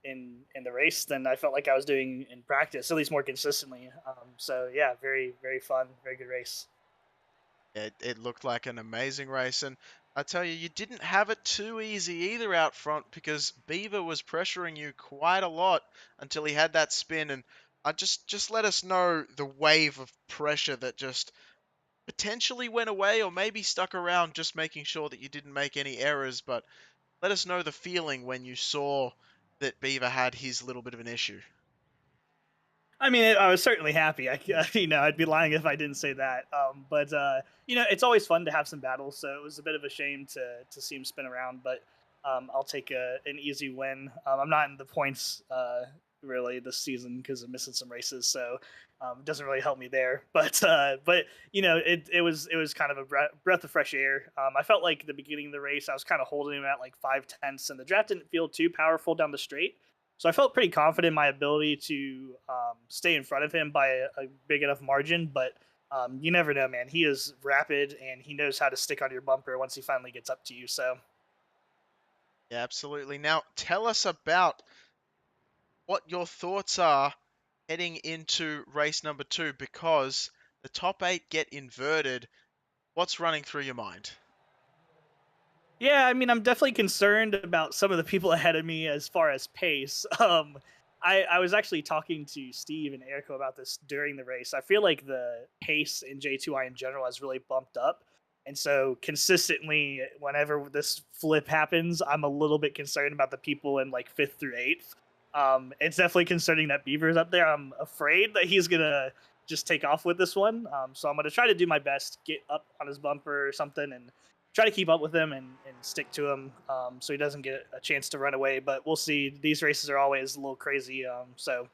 in the race than I felt like I was doing in practice, at least more consistently. So yeah, very fun, very good race. It looked like an amazing race, and I tell you, you didn't have it too easy either out front because Beaver was pressuring you quite a lot until he had that spin. And just let us know the wave of pressure that just potentially went away or maybe stuck around, just making sure that you didn't make any errors. But let us know the feeling when you saw that Beaver had his little bit of an issue. I mean, I was certainly happy. I'd be lying if I didn't say that. But it's always fun to have some battles. So it was a bit of a shame to see him spin around. But I'll take an easy win. I'm not in the points really this season because I'm missing some races, so it doesn't really help me there. But it was kind of a breath of fresh air. I felt like at the beginning of the race I was kind of holding him at like 5/10, and the draft didn't feel too powerful down the straight. So I felt pretty confident in my ability to stay in front of him by a big enough margin. But you never know, man. He is rapid and he knows how to stick on your bumper once he finally gets up to you. So Yeah, absolutely. Now, tell us about what your thoughts are heading into race number two because the top eight get inverted. What's running through your mind? Yeah, I mean, I'm definitely concerned about some of the people ahead of me as far as pace. I was actually talking to Steve and Erico about this during the race. I feel like the pace in J2I in general has really bumped up. And so consistently, whenever this flip happens, I'm a little bit concerned about the people in like fifth through eighth. It's definitely concerning that Beaver's up there. I'm afraid that he's gonna just take off with this one. So I'm gonna try to do my best, get up on his bumper or something, and try to keep up with him and stick to him, so he doesn't get a chance to run away. But we'll see. These races are always a little crazy, so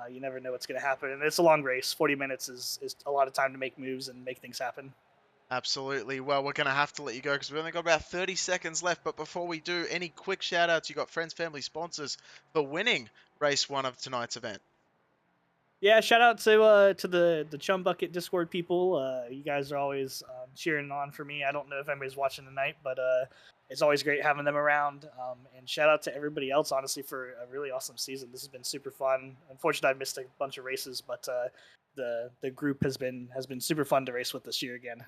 you never know what's going to happen. And it's a long race. 40 minutes is a lot of time to make moves and make things happen. Absolutely. Well, we're going to have to let you go because we've only got about 30 seconds left. But before we do, any quick shout outs? You got friends, family, sponsors for winning race one of tonight's event. Yeah, shout out to the Chum Bucket Discord people. You guys are always cheering on for me. I don't know if anybody's watching tonight, but it's always great having them around. And shout out to everybody else, honestly, for a really awesome season. This has been super fun. Unfortunately, I've missed a bunch of races, but the group has been super fun to race with this year again.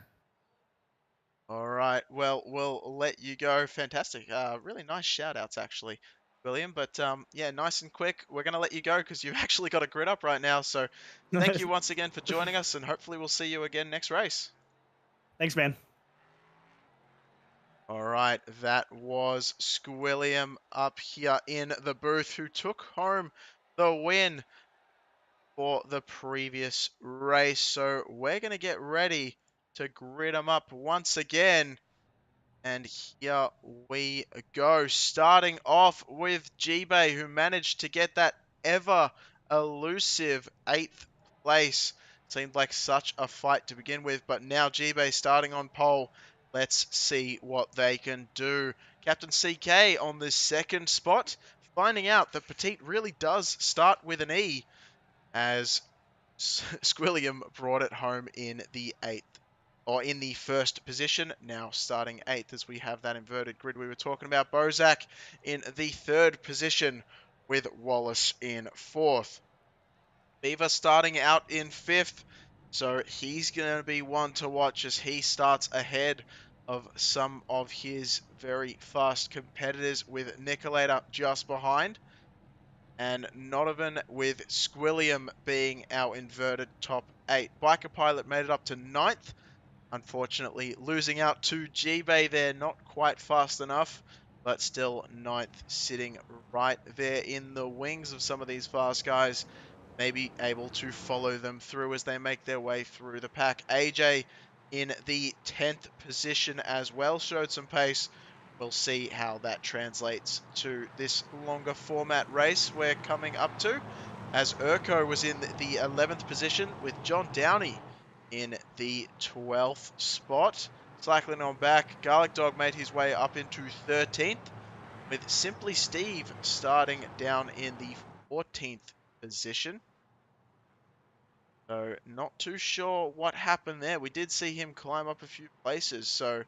All right. Well, we'll let you go. Fantastic. Really nice shout outs, actually, William. But yeah, nice and quick. We're going to let you go because you've actually got a grid up right now. So thank you once again for joining us, and hopefully we'll see you again next race. Thanks, man. All right, that was Squilliam up here in the booth who took home the win for the previous race. So we're going to get ready to grid them up once again. And here we go. Starting off with G-Bay, who managed to get that ever elusive 8th place. Seemed like such a fight to begin with, but now G-Bay starting on pole. Let's see what they can do. Captain CK on the second spot, finding out that Petite really does start with an E, as Squilliam brought it home in the 8th. Or in the first position, now starting 8th as we have that inverted grid we were talking about. Bozak in the third position with Wallace in 4th. Beaver starting out in 5th, so he's going to be one to watch as he starts ahead of some of his very fast competitors, with Nicolator just behind, and Nodovan with Squilliam being our inverted top 8. Biker Pilot made it up to 9th, unfortunately losing out to G-Bay there, not quite fast enough, but still 9th, sitting right there in the wings of some of these fast guys, maybe able to follow them through as they make their way through the pack. AJ in the 10th position as well showed some pace. We'll see how that translates to this longer format race we're coming up to, as Urko was in the 11th position with John Downey in the 12th spot. Cycling on back, Garlic Dog made his way up into 13th, with Simply Steve starting down in the 14th position. So not too sure what happened there. We did see him climb up a few places, so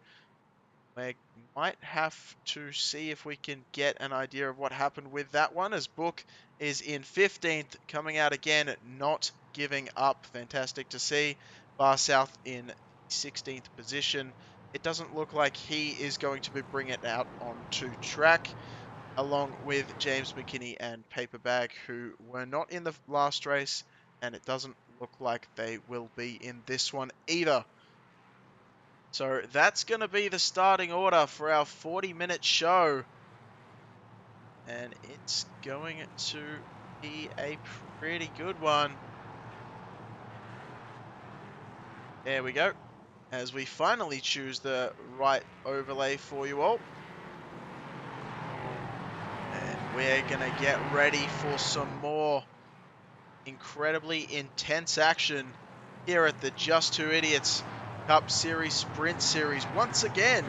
we might have to see if we can get an idea of what happened with that one, as Book is in 15th, coming out again, not giving up. Fantastic to see. Bar South in 16th position. It doesn't look like he is going to be bringing it out onto track, along with James McKinney and Paper Bag, who were not in the last race, and it doesn't look like they will be in this one either. So that's going to be the starting order for our 40-minute show. And it's going to be a pretty good one. There we go. As we finally choose the right overlay for you all. And we're going to get ready for some more incredibly intense action here at the Just Two Idiots Cup Series Sprint Series. Once again,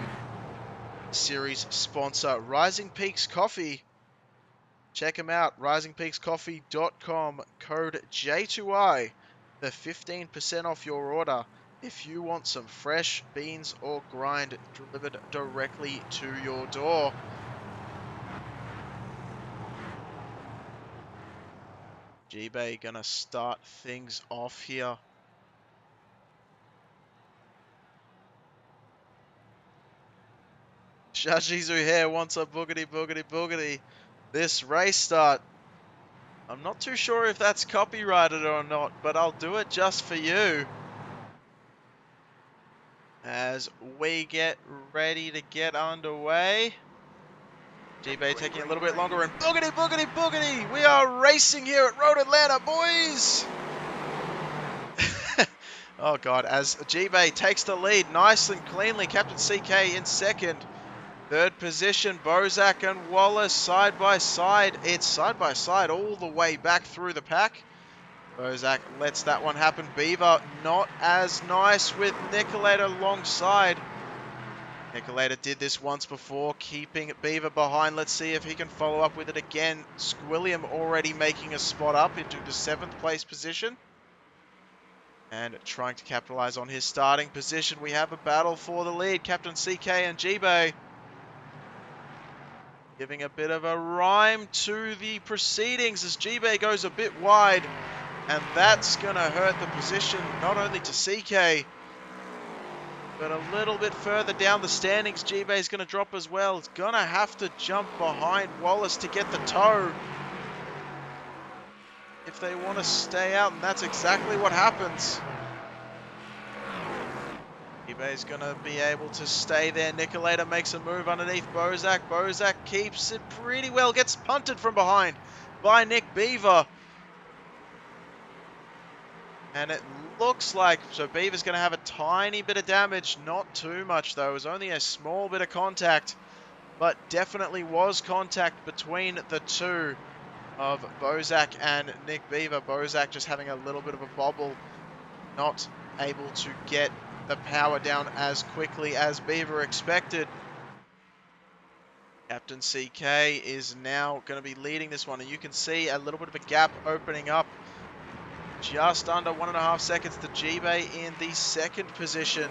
series sponsor Rising Peaks Coffee. Check them out, risingpeakscoffee.com, code J2I for 15% off your order if you want some fresh beans or grind delivered directly to your door. G-Bay gonna start things off here. Shajizu Hair wants a boogity boogity boogity. This race start. I'm not too sure if that's copyrighted or not, but I'll do it just for you. As we get ready to get underway. G-Bay taking a little bit longer, and boogity boogity boogity! We are racing here at Road Atlanta, boys! Oh god, as G-Bay takes the lead nice and cleanly. Captain CK in second. Third position, Bozak and Wallace side by side. It's side by side all the way back through the pack. Bozak lets that one happen. Beaver not as nice with Nicolator alongside. Nicolator did this once before, keeping Beaver behind. Let's see if he can follow up with it again. Squilliam already making a spot up into the 7th place position. And trying to capitalize on his starting position. We have a battle for the lead. Captain CK and G-Bay giving a bit of a rhyme to the proceedings as G-Bay goes a bit wide. And that's going to hurt the position, not only to CK, but a little bit further down the standings. G-Bay is going to drop as well. It's going to have to jump behind Wallace to get the toe if they want to stay out, and that's exactly what happens. G-Bay is going to be able to stay there. Nicolator makes a move underneath Bozak. Bozak keeps it pretty well, gets punted from behind by Nick Beaver. And it looks like, so Beaver's going to have a tiny bit of damage, not too much though. It was only a small bit of contact, but definitely was contact between the two of Bozak and Nick Beaver. Bozak just having a little bit of a bobble, not able to get the power down as quickly as Beaver expected. Captain CK is now going to be leading this one, and you can see a little bit of a gap opening up. Just under 1.5 seconds to G-Bay in the 2nd position.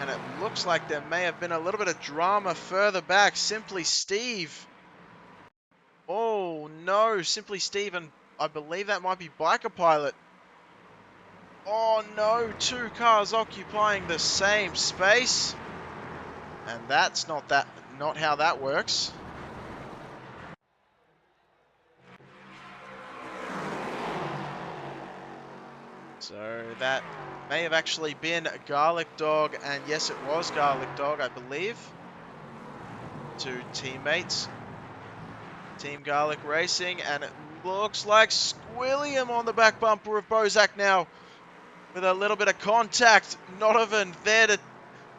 And it looks like there may have been a little bit of drama further back. Simply Steve. Oh no, Simply Steve, and I believe that might be Biker Pilot. Oh no, 2 cars occupying the same space. And that's not how that works. So that may have actually been Garlic Dog, and yes, it was Garlic Dog, I believe. 2 teammates. Team Garlic Racing, and it looks like Squilliam on the back bumper of Bozak now. With a little bit of contact. Nodovan there to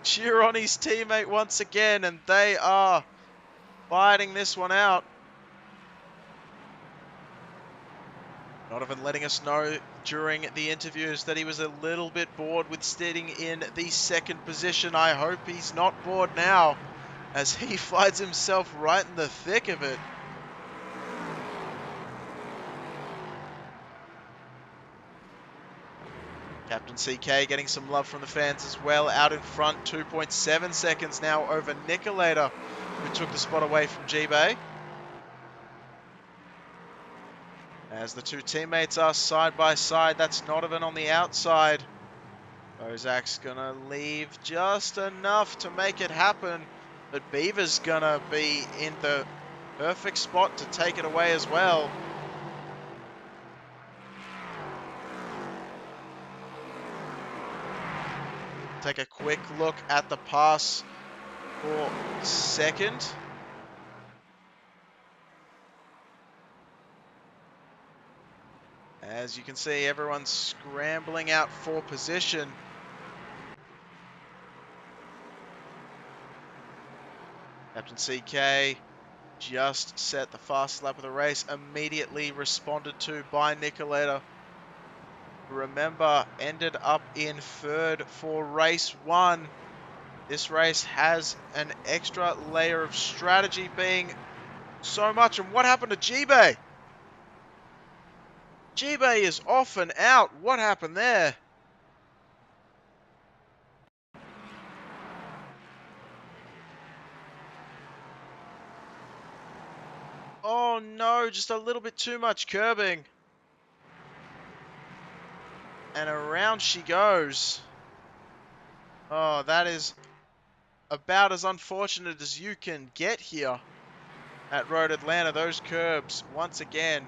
cheer on his teammate once again, and they are fighting this one out. Nodovan letting us know during the interviews that he was a little bit bored with sitting in the 2nd position. I hope he's not bored now, as he finds himself right in the thick of it. Captain CK getting some love from the fans as well, out in front, 2.7 seconds now over Nicolator, who took the spot away from G-Bay. As the 2 teammates are side by side, that's Nodovan on the outside. Bozak's gonna leave just enough to make it happen, but Beaver's gonna be in the perfect spot to take it away as well. Take a quick look at the pass for 2nd. As you can see, everyone's scrambling out for position. Captain CK just set the fastest lap of the race, immediately responded to by Nicolator. Remember, ended up in 3rd for race 1. This race has an extra layer of strategy being so much. And what happened to G-Bay? G-Bay is off and out. What happened there? Oh no, just a little bit too much curbing. And around she goes. Oh, that is about as unfortunate as you can get here at Road Atlanta. Those curbs, once again,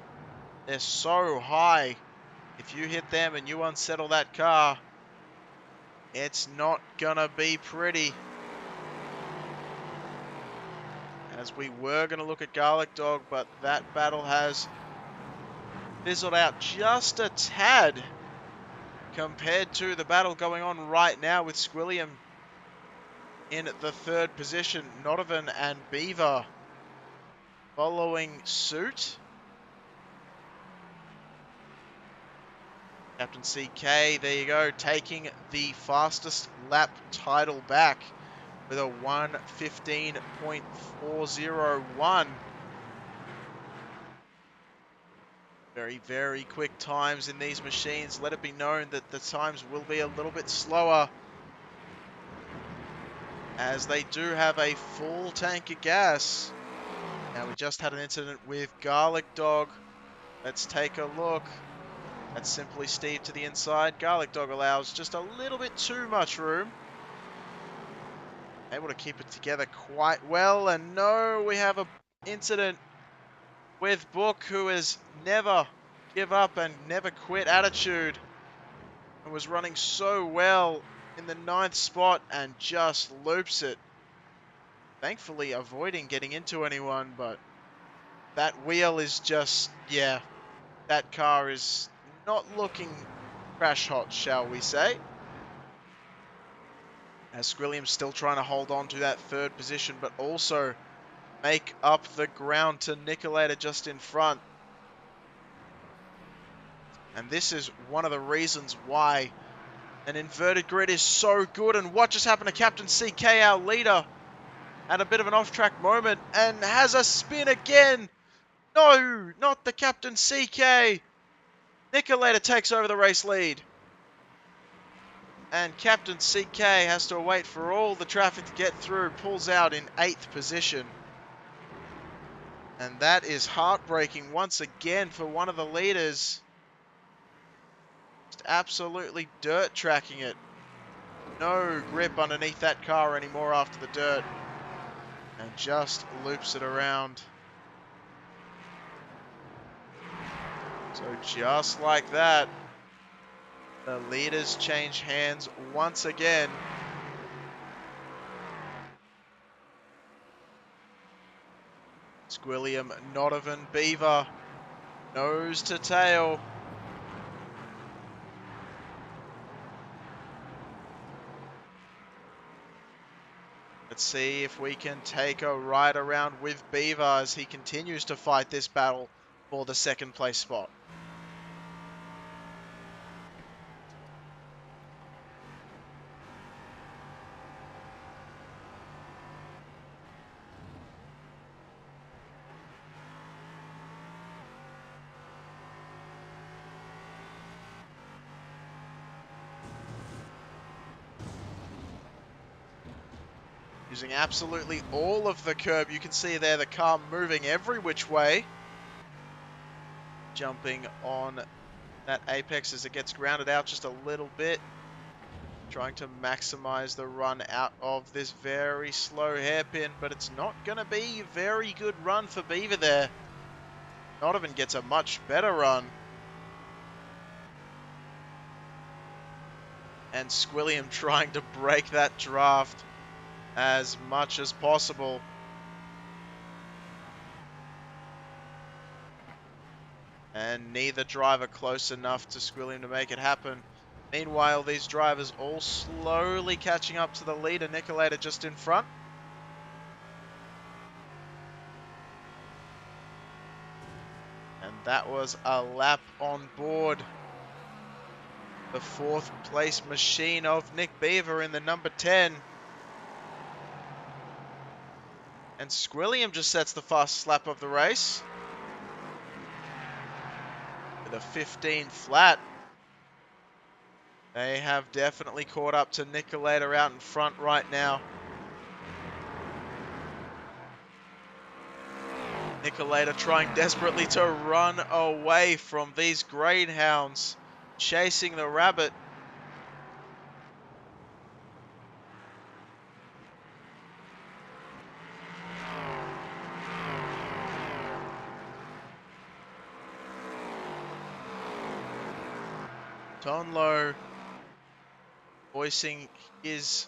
they're so high. If you hit them and you unsettle that car, it's not gonna be pretty. As we were gonna look at Garlic Dog, but that battle has fizzled out just a tad compared to the battle going on right now with Squilliam in the third position. Nodovan and Beaver following suit. Captain CK, there you go, taking the fastest lap title back with a 1:15.401. Very, very quick times in these machines. Let it be known that the times will be a little bit slower, as they do have a full tank of gas. Now, we just had an incident with Garlic Dog. Let's take a look. That's simply Steve to the inside. Garlic Dog allows just a little bit too much room. Able to keep it together quite well. And no, we have an incident with Book, who has never give up and never quit attitude. And was running so well in the 9th spot and just loops it. Thankfully avoiding getting into anyone, but that wheel is just, yeah, that car is not looking crash hot, shall we say. As Squilliam's still trying to hold on to that third position, but also make up the ground to Nicolator just in front. And this is one of the reasons why an inverted grid is so good. And what just happened to Captain CK, our leader? Had a bit of an off-track moment and has a spin again. No, not the Captain CK. Nicolator takes over the race lead. And Captain CK has to wait for all the traffic to get through, pulls out in 8th position. And that is heartbreaking once again for one of the leaders. Just absolutely dirt tracking it. No grip underneath that car anymore after the dirt. And just loops it around. So just like that, the leaders change hands once again. Squilliam, Nodovan, Beaver, nose to tail. Let's see if we can take a ride around with Beaver as he continues to fight this battle for the 2nd place spot. Using absolutely all of the curb. You can see there the car moving every which way. Jumping on that apex as it gets grounded out just a little bit. Trying to maximize the run out of this very slow hairpin, but it's not going to be a very good run for Beaver there. Nodovan gets a much better run. And Squilliam trying to break that draft as much as possible. And neither driver close enough to Squilliam to make it happen. Meanwhile, these drivers all slowly catching up to the leader, Nicolator just in front. And that was a lap on board. The 4th place machine of Nick Beaver in the number 10. And Squilliam just sets the fastest lap of the race. With a 15 flat. They have definitely caught up to Nicolator out in front right now. Nicolator trying desperately to run away from these greyhounds chasing the rabbit. Tonlo voicing his,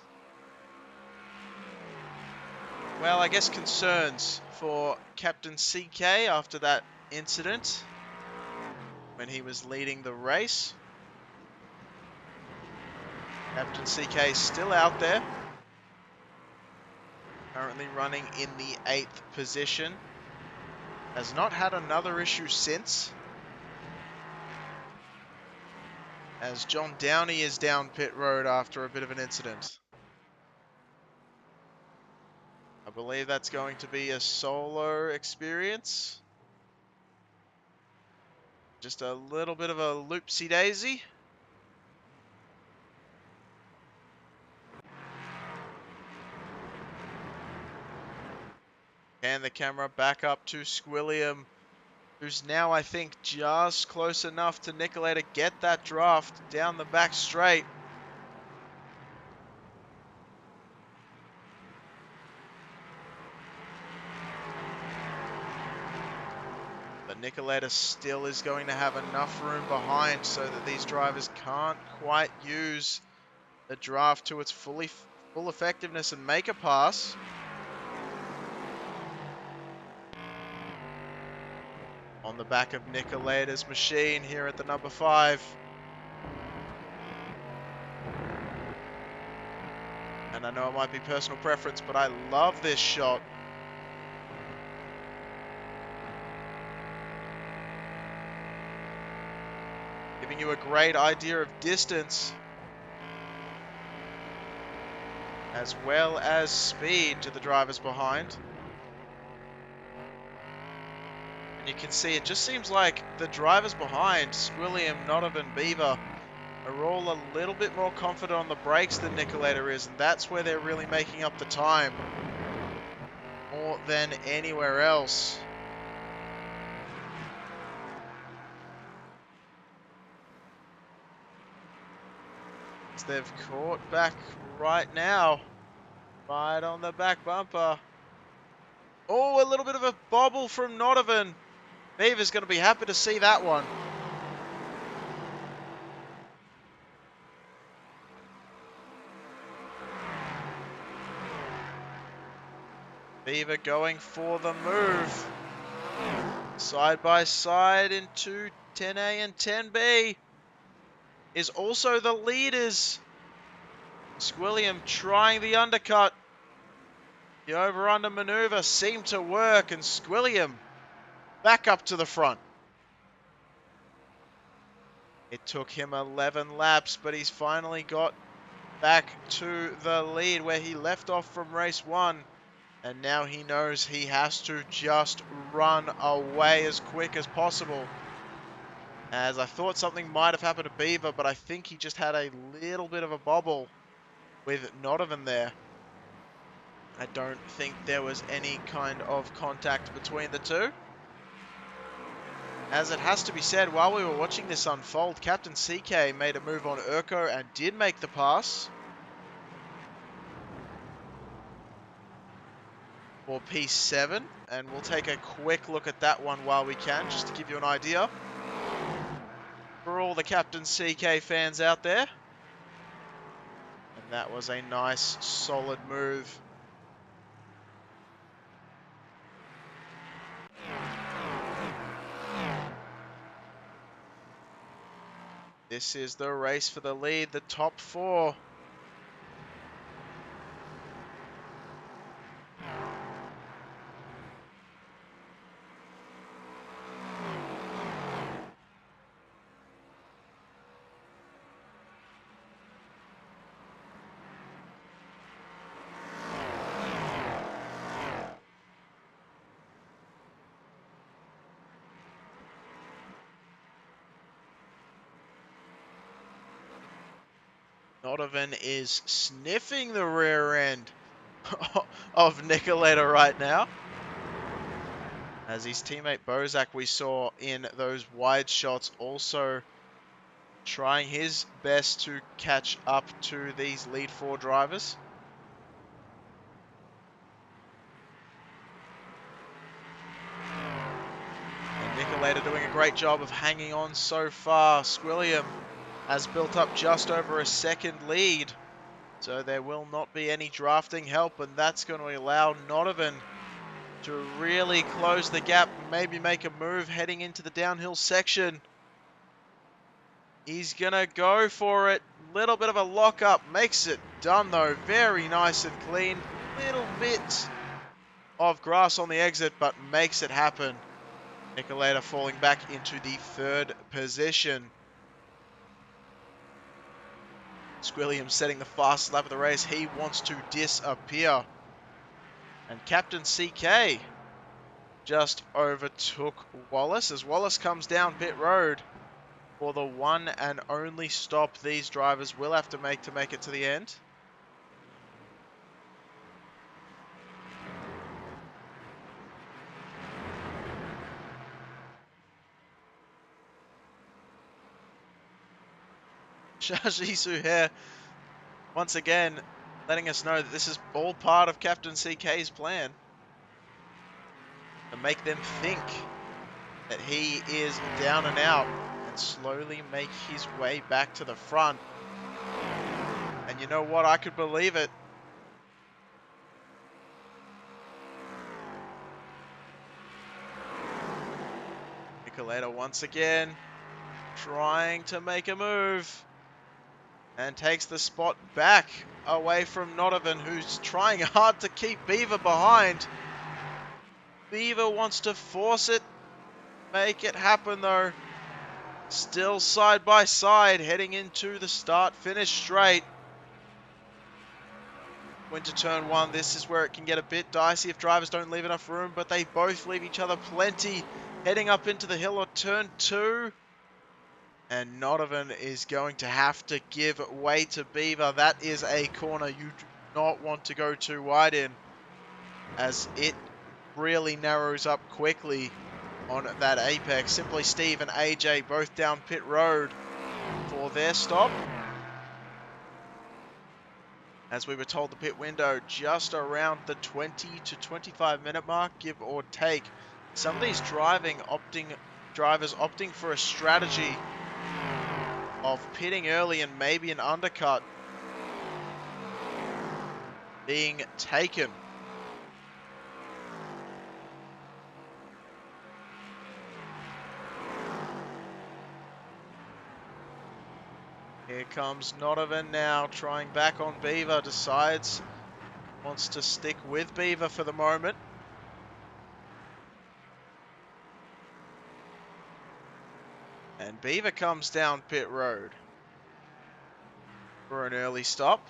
well, I guess concerns for Captain CK after that incident when he was leading the race. Captain CK still out there, currently running in the 8th position. Has not had another issue since, as John Downey is down pit road after a bit of an incident. I believe that's going to be a solo experience. Just a little bit of a loopsie-daisy. And the camera back up to Squilliam, who's now, I think, just close enough to Nicolay to get that draft down the back straight. But Nicolay still is going to have enough room behind so that these drivers can't quite use the draft to its full effectiveness and make a pass. On the back of Nicolay's machine here at the number 5. And I know it might be personal preference, but I love this shot. Giving you a great idea of distance, as well as speed to the drivers behind. And you can see it just seems like the drivers behind, Squilliam, Nodovan, Beaver, are all a little bit more confident on the brakes than Nicolay is, and that's where they're really making up the time more than anywhere else. As they've caught back right now, right on the back bumper. Oh, a little bit of a bobble from Nodovan. Beaver's going to be happy to see that one. Beaver going for the move. Side by side into 10A and 10B. Is also the leaders. Squilliam trying the undercut. The over-under maneuver seemed to work, and Squilliam back up to the front. It took him 11 laps, but he's finally got back to the lead where he left off from race 1. And now he knows he has to just run away as quick as possible. As I thought something might have happened to Beaver, but I think he just had a little bit of a bobble with Nodovan there. I don't think there was any kind of contact between the two. As it has to be said, while we were watching this unfold, Captain CK made a move on Urko and did make the pass for P7. And we'll take a quick look at that one while we can, just to give you an idea. For all the Captain CK fans out there. And that was a nice, solid move. This is the race for the lead, the top 4. Nodovan is sniffing the rear end of Nicolay right now. As his teammate Bozak, we saw in those wide shots, also trying his best to catch up to these lead 4 drivers. And Nicolay doing a great job of hanging on so far. Squilliam has built up just over a second lead. So there will not be any drafting help, and that's going to allow Nodovan to really close the gap, maybe make a move heading into the downhill section. He's going to go for it. Little bit of a lock-up. Makes it done, though. Very nice and clean. Little bit of grass on the exit, but makes it happen. Nicoleta falling back into the 3rd position. Squilliam setting the fastest lap of the race. He wants to disappear. And Captain CK just overtook Wallace as Wallace comes down pit road for the one and only stop these drivers will have to make it to the end. Shaji Suher once again letting us know that this is all part of Captain CK's plan to make them think that he is down and out and slowly make his way back to the front. And you know what? I could believe it. Nicoleta once again trying to make a move and takes the spot back away from Nodovan, who's trying hard to keep Beaver behind. Beaver wants to force it, make it happen though. Still side by side heading into the start-finish straight. Into turn 1, this is where it can get a bit dicey if drivers don't leave enough room, but they both leave each other plenty. Heading up into the hill or turn 2. And Nodovan is going to have to give way to Beaver. That is a corner you do not want to go too wide in, as it really narrows up quickly on that apex. Simply Steve and AJ both down pit road for their stop. As we were told, the pit window just around the 20 to 25 minute mark, give or take. Some of these drivers opting for a strategy of pitting early and maybe an undercut being taken. Here comes Nodovan now, trying back on Beaver, decides wants to stick with Beaver for the moment. And Beaver comes down pit road for an early stop.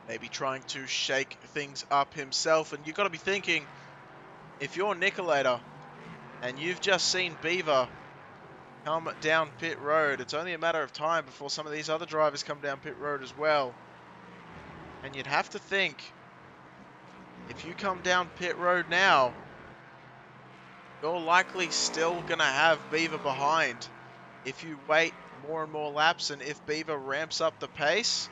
Maybe trying to shake things up himself. And you've got to be thinking, if you're Nicoleta and you've just seen Beaver come down pit road, it's only a matter of time before some of these other drivers come down pit road as well. And you'd have to think, if you come down pit road now, you're likely still going to have Beaver behind. If you wait more and more laps and if Beaver ramps up the pace,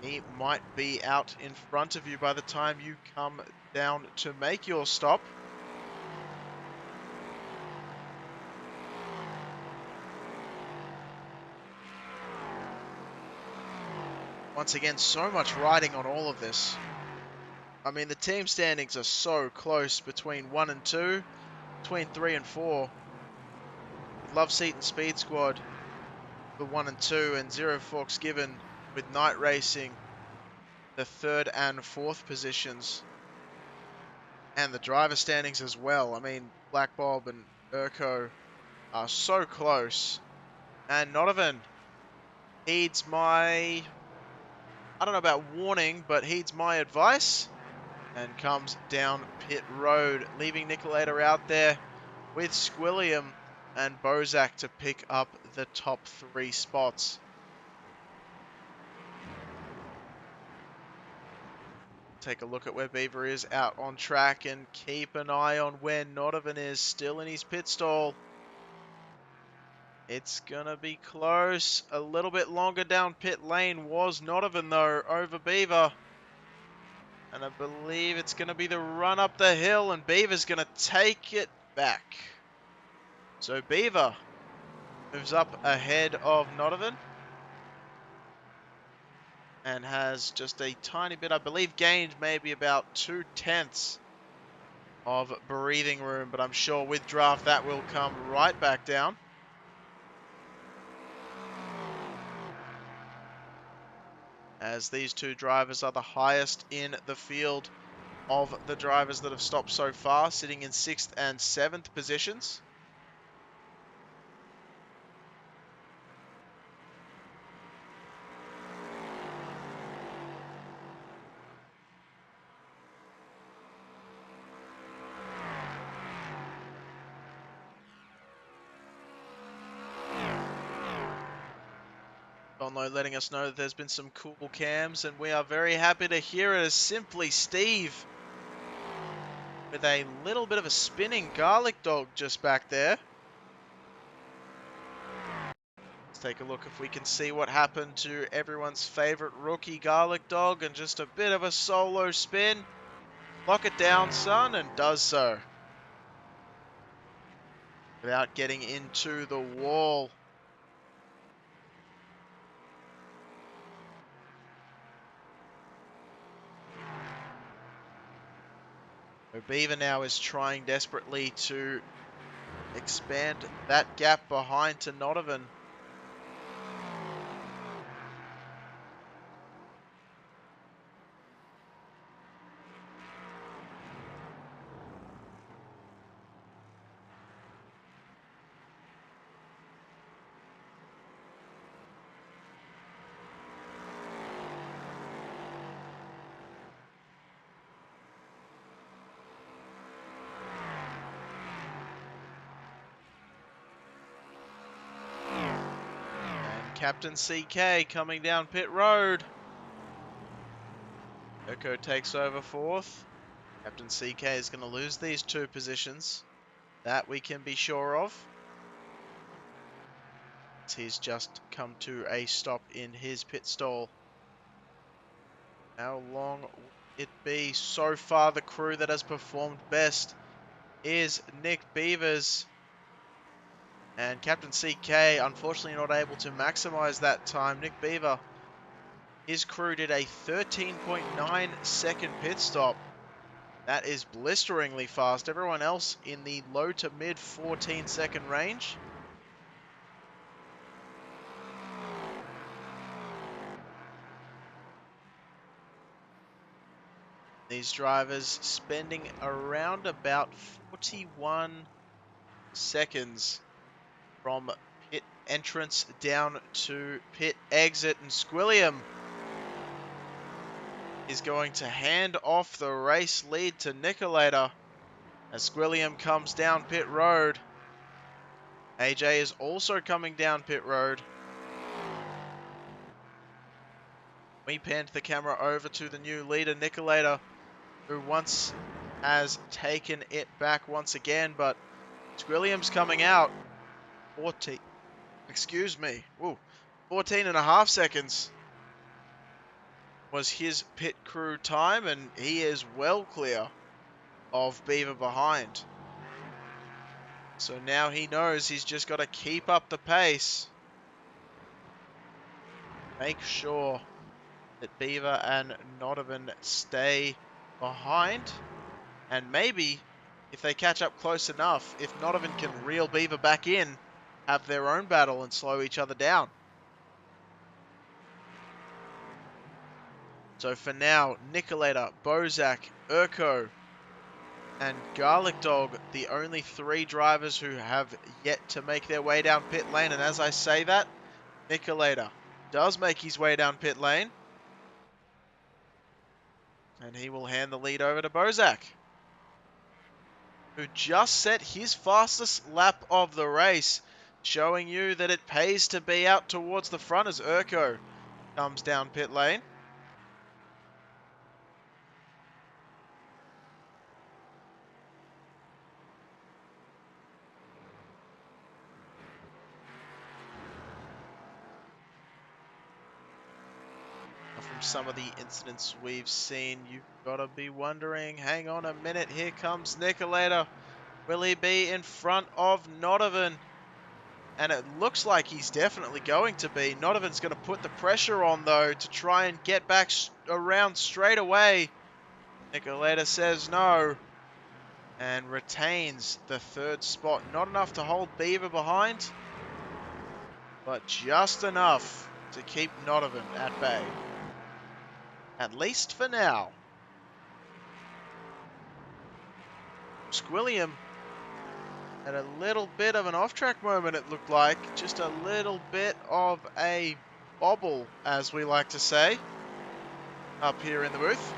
he might be out in front of you by the time you come down to make your stop. Once again, so much riding on all of this. I mean, the team standings are so close between 1 and 2, between 3 and 4. Love Seat and Speed Squad for 1 and 2, and Zero Forks given with Night Racing the 3rd and 4th positions. And the driver standings as well. I mean, Black Bob and Urko are so close. And Nodovan heeds my, I don't know about warning, but heeds my advice and comes down pit road, leaving Nicoleta out there with Squilliam and Bozak to pick up the top 3 spots. Take a look at where Beaver is out on track and keep an eye on where Nodovan is, still in his pit stall. It's gonna be close. A little bit longer down pit lane was Nodovan though, over Beaver. And I believe it's going to be the run up the hill, and Beaver's going to take it back. So Beaver moves up ahead of Nodovan and has just a tiny bit, I believe, gained maybe about 2/10 of breathing room, but I'm sure with draft that will come right back down. As these two drivers are the highest in the field of the drivers that have stopped so far, sitting in 6th and 7th positions. Bonlo letting us know that there's been some cool cams, and we are very happy to hear it as Simply Steve with a little bit of a spinning garlic dog just back there. Let's take a look if we can see what happened to everyone's favorite rookie garlic dog, and just a bit of a solo spin. Lock it down, son, and does so without getting into the wall. Beaver now is trying desperately to expand that gap behind to Nodovan. And Captain CK coming down pit road. Oko takes over 4th. Captain CK is going to lose these 2 positions. That we can be sure of. He's just come to a stop in his pit stall. How long will it be? So far, the crew that has performed best is Nick Beavers. And Captain CK, unfortunately not able to maximize that time. Nick Beaver, his crew did a 13.9 second pit stop. That is blisteringly fast. Everyone else in the low to mid 14-second range. These drivers spending around about 41 seconds from pit entrance down to pit exit, and Squilliam is going to hand off the race lead to Nicolator as Squilliam comes down pit road. AJ is also coming down pit road. We panned the camera over to the new leader, Nicolator, who once has taken it back once again, but Squilliam's coming out. 14 and a half seconds was his pit crew time, and he is well clear of Beaver behind. So now he knows he's just got to keep up the pace. Make sure that Beaver and Nodovan stay behind. And maybe, if they catch up close enough, if Nodovan can reel Beaver back in, have their own battle and slow each other down. So for now, Nicolator, Bozak, Urko, and Garlic Dog, the only 3 drivers who have yet to make their way down pit lane. And as I say that, Nicolator does make his way down pit lane. And he will hand the lead over to Bozak, who just set his fastest lap of the race, showing you that it pays to be out towards the front as Urko comes down pit lane. From some of the incidents we've seen, you've got to be wondering, hang on a minute, here comes Nicolator. Will he be in front of Nodovan? And it looks like he's definitely going to be. Nodovan's going to put the pressure on, though, to try and get back around straight away. Nicoletta says no and retains the third spot. Not enough to hold Beaver behind, but just enough to keep Nodovan at bay. At least for now. Squilliam had a little bit of an off-track moment, it looked like. Just a little bit of a bobble, as we like to say, up here in the booth.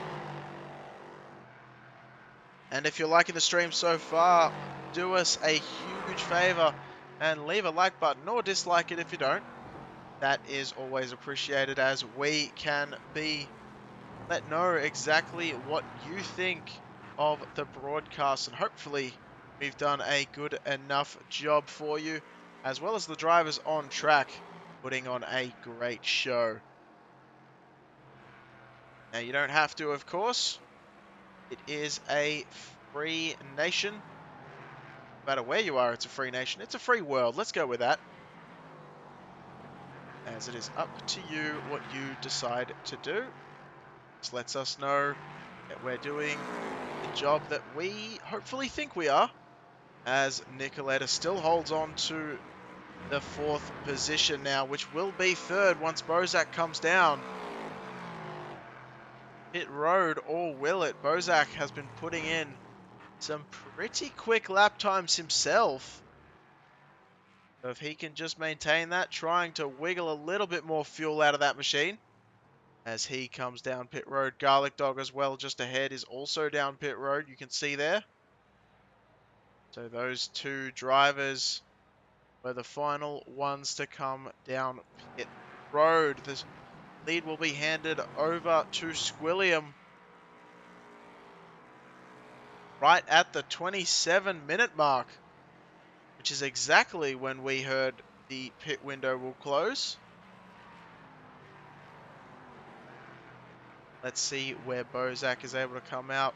And if you're liking the stream so far, do us a huge favor and leave a like button or dislike it if you don't. That is always appreciated, as we can be let know exactly what you think of the broadcast, and hopefully we've done a good enough job for you, as well as the drivers on track putting on a great show. Now, you don't have to, of course. It is a free nation. No matter where you are, it's a free nation. It's a free world. Let's go with that, as it is up to you what you decide to do. This lets us know that we're doing the job that we hopefully think we are, as Nicoletta still holds on to the fourth position now, which will be third once Bozak comes down. Pit road, or will it? Bozak has been putting in some pretty quick lap times himself. So if he can just maintain that, trying to wiggle a little bit more fuel out of that machine as he comes down pit road. Garlic Dog as well just ahead is also down pit road, you can see there. So those two drivers were the final ones to come down pit road. The lead will be handed over to Squilliam right at the 27-minute mark, which is exactly when we heard the pit window will close. Let's see where Bozak is able to come out.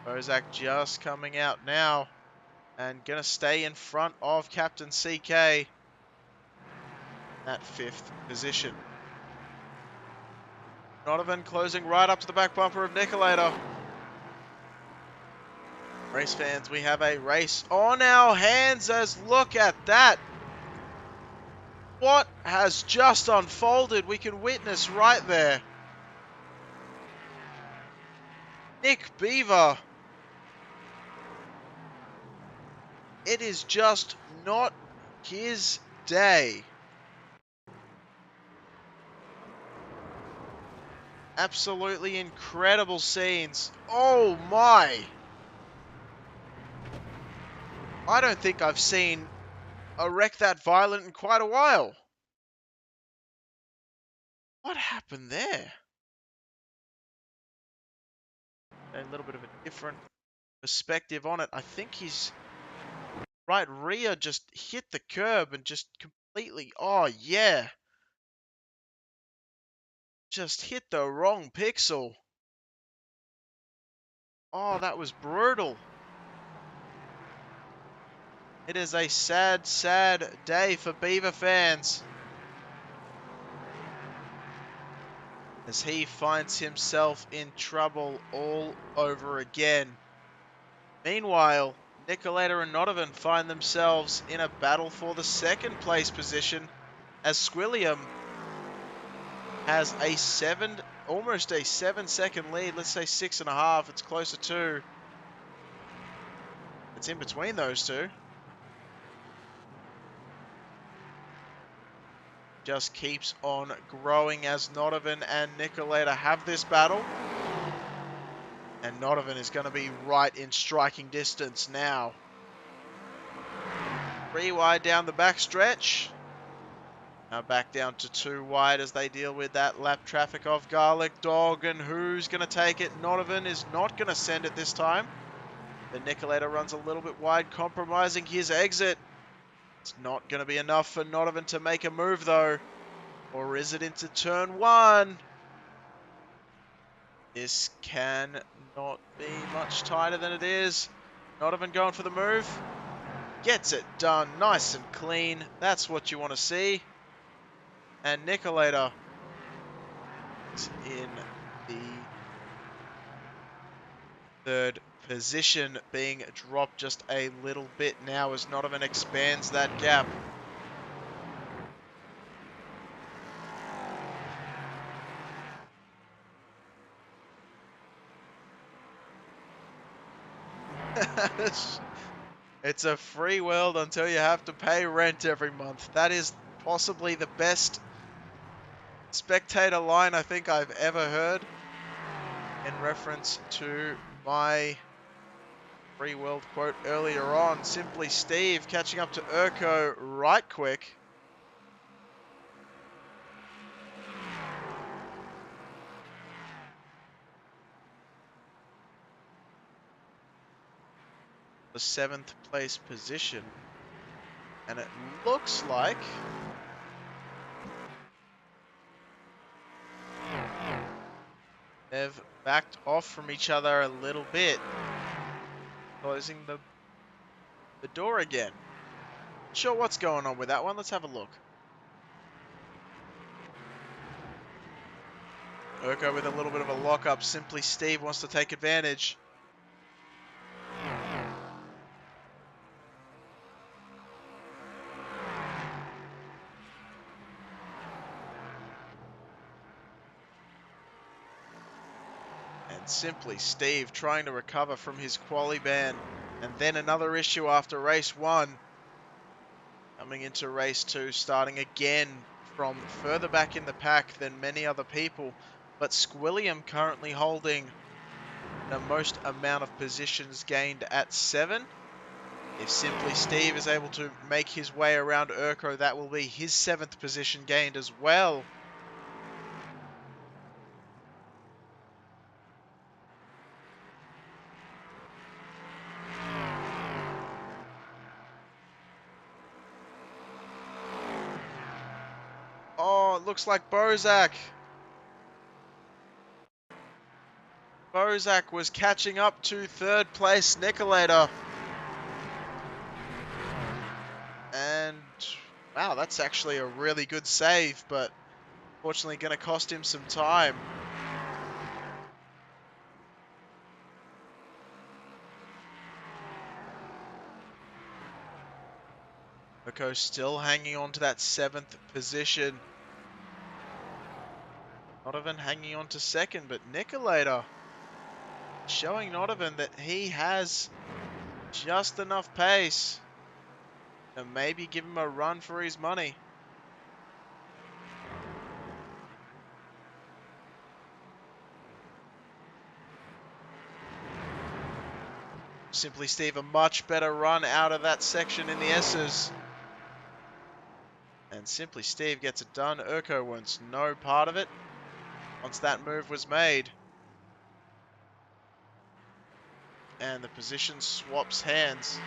Bozak just coming out now and going to stay in front of Captain CK at fifth position. Nodovan closing right up to the back bumper of Nicoletta. Race fans, we have a race on our hands, as look at that. What has just unfolded? We can witness right there. Nick Beaver. It is just not his day. Absolutely incredible scenes. Oh my. I don't think I've seen a wreck that violent in quite a while. What happened there? A little bit of a different perspective on it. I think his right rear just hit the curb and just completely, oh yeah, just hit the wrong pixel. Oh, that was brutal. It is a sad, sad day for Beaver fans, as he finds himself in trouble all over again. Meanwhile, Nicoletta and Nodovan find themselves in a battle for the second place position, as Squilliam has almost a 7-second lead. Let's say 6.5. It's closer to. It's in between those two. Just keeps on growing as Nodovan and Nicoletta have this battle. And Nodovan is going to be right in striking distance now. 3 wide down the back stretch. Now back down to 2 wide as they deal with that lap traffic of Garlic Dog. And who's going to take it? Nodovan is not going to send it this time. The Nicoletta runs a little bit wide, compromising his exit. It's not going to be enough for Nodovan to make a move, though. Or is it into turn 1? This can not be much tighter than it is. Not even going for the move. Gets it done nice and clean. That's what you want to see. And Nicolator is in the third position, being dropped just a little bit now as Nodovan expands that gap. It's a free world until you have to pay rent every month. That is possibly the best spectator line I think I've ever heard in reference to my free world quote earlier on. Simply Steve catching up to Urko right quick. The 7th place position. And it looks like they've backed off from each other a little bit. Closing the door again. Not sure what's going on with that one. Let's have a look. Urko with a little bit of a lock-up. Simply Steve wants to take advantage. And Simply Steve trying to recover from his quali ban. And then another issue after race 1. Coming into race 2, starting again from further back in the pack than many other people. But Squilliam currently holding the most amount of positions gained at 7. If Simply Steve is able to make his way around Urko, that will be his 7th position gained as well. Oh, it looks like Bozak. Bozak was catching up to 3rd place Nicolator. And wow, that's actually a really good save, but unfortunately going to cost him some time. Urko still hanging on to that 7th position. Nodovan hanging on to 2nd, but Nicolator showing Nodovan that he has just enough pace to maybe give him a run for his money. Simply Steve, a much better run out of that section in the S's. And Simply Steve gets it done. Urko wants no part of it once that move was made. And the position swaps hands.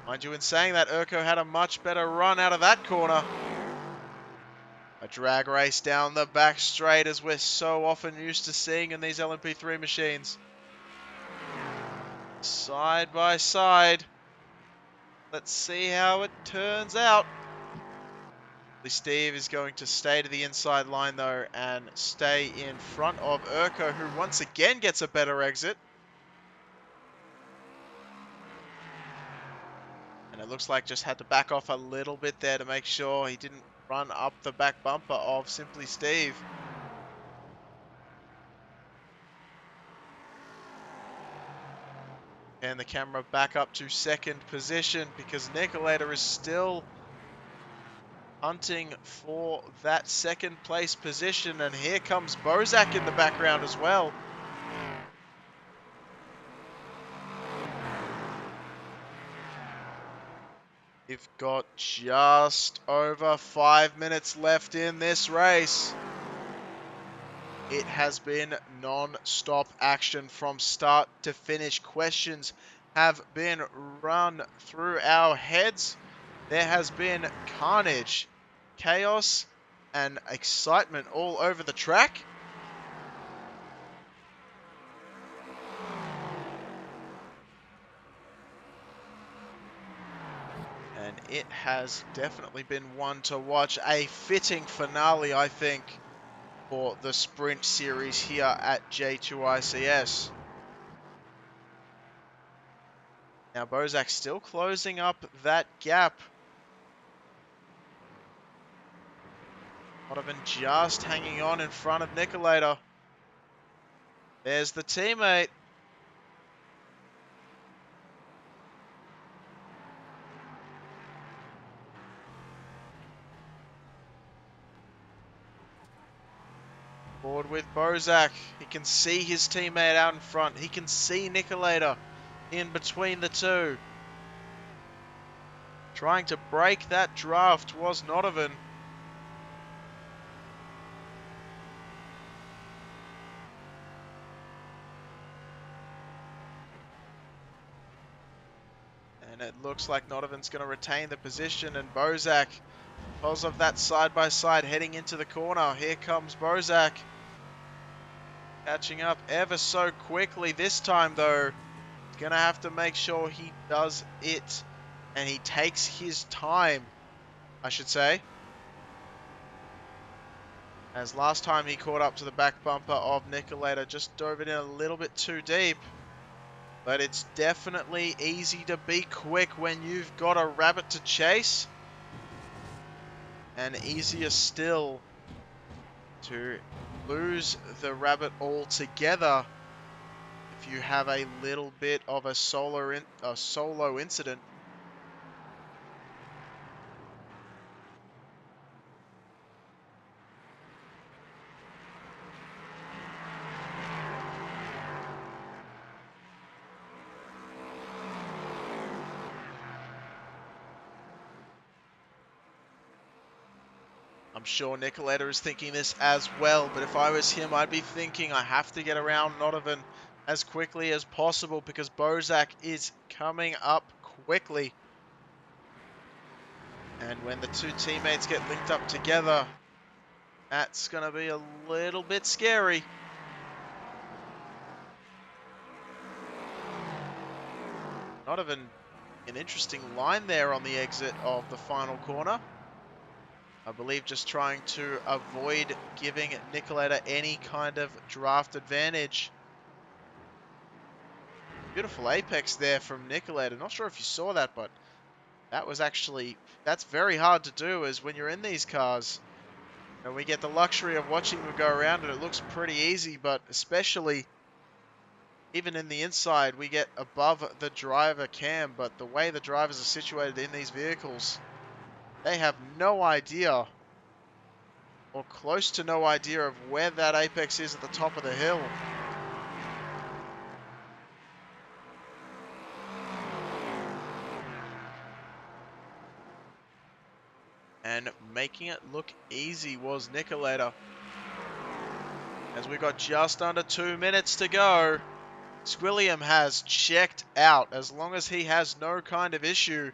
Mind you, in saying that, Urko had a much better run out of that corner. A drag race down the back straight, as we're so often used to seeing in these LMP3 machines. Side by side. Let's see how it turns out. Steve is going to stay to the inside line though and stay in front of Urko, who once again gets a better exit. And it looks like just had to back off a little bit there to make sure he didn't run up the back bumper of Simply Steve. And the camera back up to 2nd position because Nicolator is still hunting for that 2nd place position. And here comes Bozak in the background as well. We've got just over 5 minutes left in this race. It has been non-stop action from start to finish. Questions have been run through our heads. There has been carnage, chaos, and excitement all over the track. it has definitely been one to watch. A fitting finale, I think, for the sprint series here at J2ICS. Now Bozak still closing up that gap. Donovan just hanging on in front of Nicolator. There's the teammate. Forward with Bozak. He can see his teammate out in front. He can see Nicolator in between the two. Trying to break that draft was Nodovan. And it looks like Nodovan's going to retain the position, and Bozak, because of that side-by-side heading into the corner, here comes Bozak. Catching up ever so quickly this time, though. He's going to have to make sure he does it, and he takes his time, I should say. As last time he caught up to the back bumper of Nicolator, just dove it in a little bit too deep. But it's definitely easy to be quick when you've got a rabbit to chase. And easier still to lose the rabbit altogether if you have a little bit of a solo incident. I'm sure Nicolator is thinking this as well, but if I was him, I'd be thinking I have to get around Nodovan as quickly as possible because Bozak is coming up quickly. And when the two teammates get linked up together, that's going to be a little bit scary. Nodovan, an interesting line there on the exit of the final corner. I believe just trying to avoid giving Nicolator any kind of draft advantage. Beautiful apex there from Nicolator. Not sure if you saw that, but that was actually, that's very hard to do, as when you're in these cars and we get the luxury of watching them go around and it looks pretty easy, but especially even in the inside, we get above the driver cam, but the way the drivers are situated in these vehicles, they have no idea or close to no idea of where that apex is at the top of the hill. And making it look easy was Nicolator. As we got just under 2 minutes to go, Squilliam has checked out. As long as he has no kind of issue,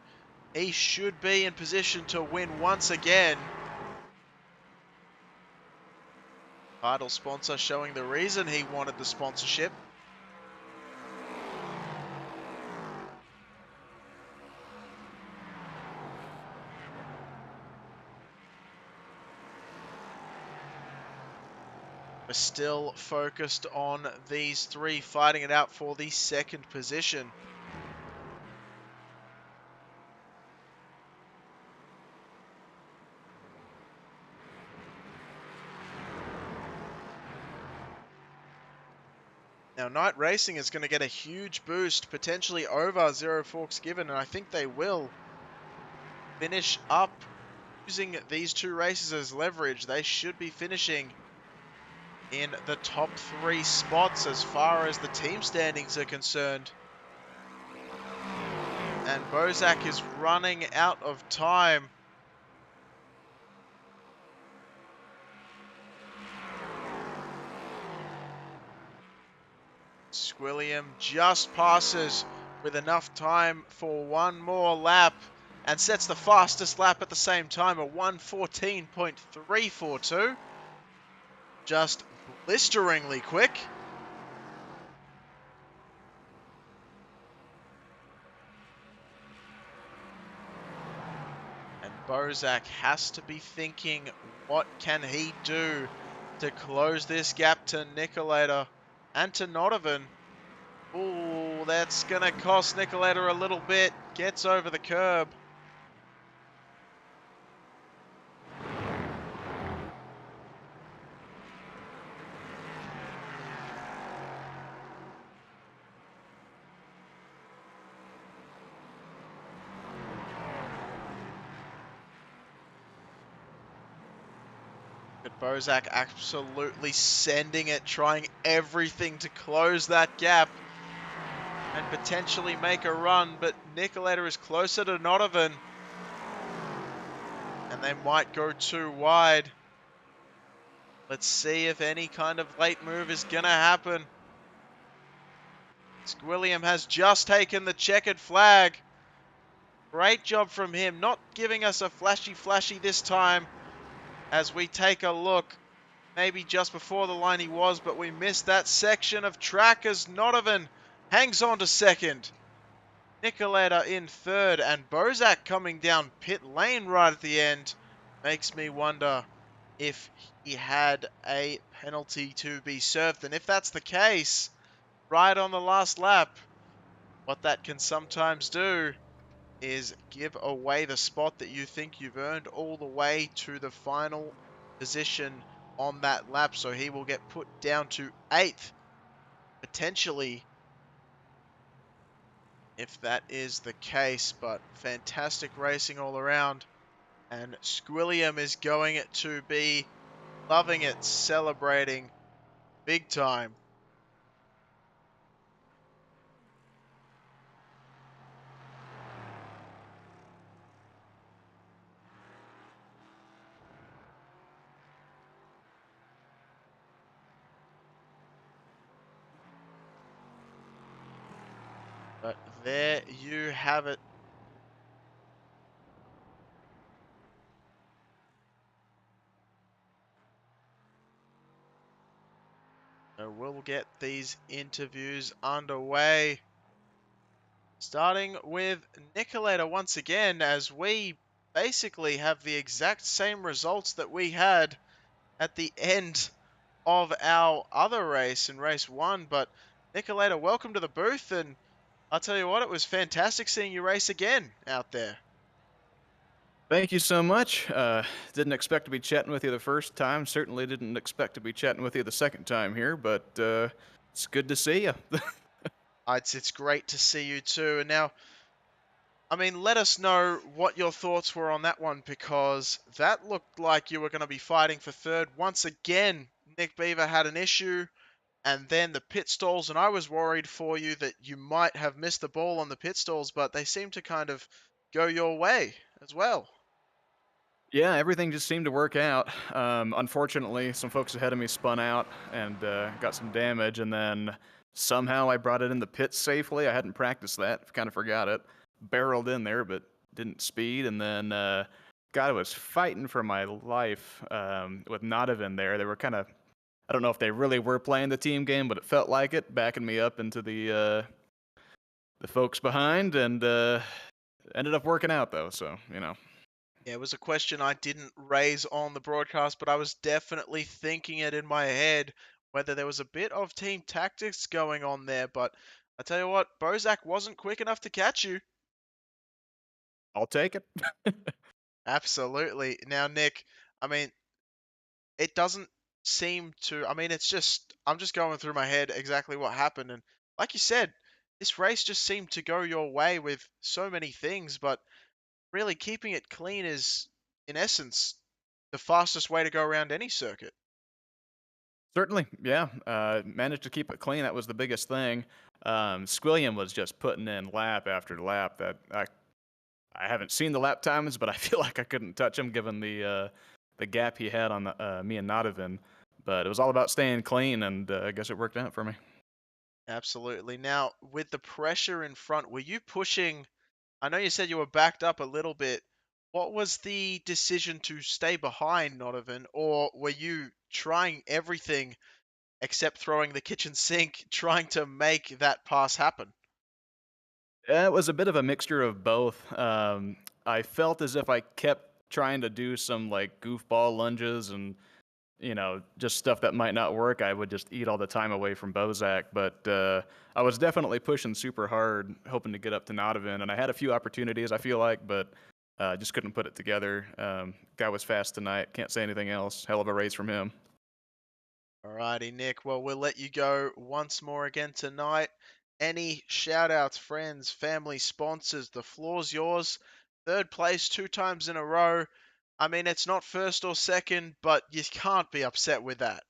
he should be in position to win once again. Title sponsor showing the reason he wanted the sponsorship. We're still focused on these three fighting it out for the second position. Now, Night Racing is going to get a huge boost, potentially over Zero Forks Given, and I think they will finish up using these two races as leverage. They should be finishing in the top 3 spots as far as the team standings are concerned. And Bozak is running out of time. Squilliam just passes with enough time for one more lap and sets the fastest lap at the same time, a 1:14.342. Just blisteringly quick. Bozak has to be thinking, what can he do to close this gap to Nicolator and to Nodovan? Ooh, that's going to cost Nicolator a little bit. Gets over the curb. But Bozak absolutely sending it, trying everything to close that gap and potentially make a run, but Nicolator is closer to Nodovan, and they might go too wide. Let's see if any kind of late move is going to happen. Squilliam has just taken the checkered flag. Great job from him, not giving us a flashy this time as we take a look. Maybe just before the line he was, but we missed that section of track as Nodovan hangs on to second. Nicolator in third, and Bozak coming down pit lane right at the end. Makes me wonder if he had a penalty to be served. And if that's the case, right on the last lap, what that can sometimes do is give away the spot that you think you've earned all the way to the final position on that lap. So he will get put down to 8th, potentially, if that is the case. But fantastic racing all around. And Squilliam is going to be loving it, celebrating big time. But there you have it. So we'll get these interviews underway. Starting with Nicolator once again, as we basically have the exact same results that we had at the end of our other race in race 1. But Nicolator, welcome to the booth, and I'll tell you what, it was fantastic seeing you race again out there. Thank you so much. Didn't expect to be chatting with you the first time. Certainly didn't expect to be chatting with you the second time here, but it's good to see you. It's great to see you too. And now, I mean, let us know what your thoughts were on that one, because that looked like you were going to be fighting for third. Once again, Nick Beaver had an issue, and then the pit stalls, and I was worried for you that you might have missed the ball on the pit stalls, but they seem to kind of go your way as well. Yeah, everything just seemed to work out. Unfortunately, some folks ahead of me spun out and got some damage, and then somehow I brought it in the pit safely. I hadn't practiced that, kind of forgot it. Barreled in there, but didn't speed, and then God, I was fighting for my life with Nodovan there. They were kind of, I don't know if they really were playing the team game, but it felt like it, backing me up into the folks behind, and ended up working out though. So you know. Yeah, it was a question I didn't raise on the broadcast, but I was definitely thinking it in my head whether there was a bit of team tactics going on there. But I tell you what, Bozak wasn't quick enough to catch you. I'll take it. Absolutely. Now, Nick, I mean, it doesn't seem to. I mean, it's just. I'm just going through my head exactly what happened. And like you said, this race just seemed to go your way with so many things, but really keeping it clean is, in essence, the fastest way to go around any circuit. Certainly, yeah. Managed to keep it clean. That was the biggest thing. Squilliam was just putting in lap after lap. That I haven't seen the lap times, but I feel like I couldn't touch him given the gap he had on me and Nodovan. But it was all about staying clean, and I guess it worked out for me. Absolutely. Now, with the pressure in front, were you pushing? I know you said you were backed up a little bit. What was the decision to stay behind Nodovan, or were you trying everything except throwing the kitchen sink, trying to make that pass happen? Yeah, it was a bit of a mixture of both. I felt as if I kept trying to do some like goofball lunges and just stuff that might not work, I would just eat all the time away from Bozak. But I was definitely pushing super hard, hoping to get up to Nodovan, and I had a few opportunities, I feel like, but just couldn't put it together. Guy was fast tonight. Can't say anything else. Hell of a race from him. Alrighty, Nick. Well, we'll let you go once more again tonight. Any shout outs, friends, family, sponsors? The floor's yours. Third place 2 times in a row. I mean, it's not first or second, but you can't be upset with that.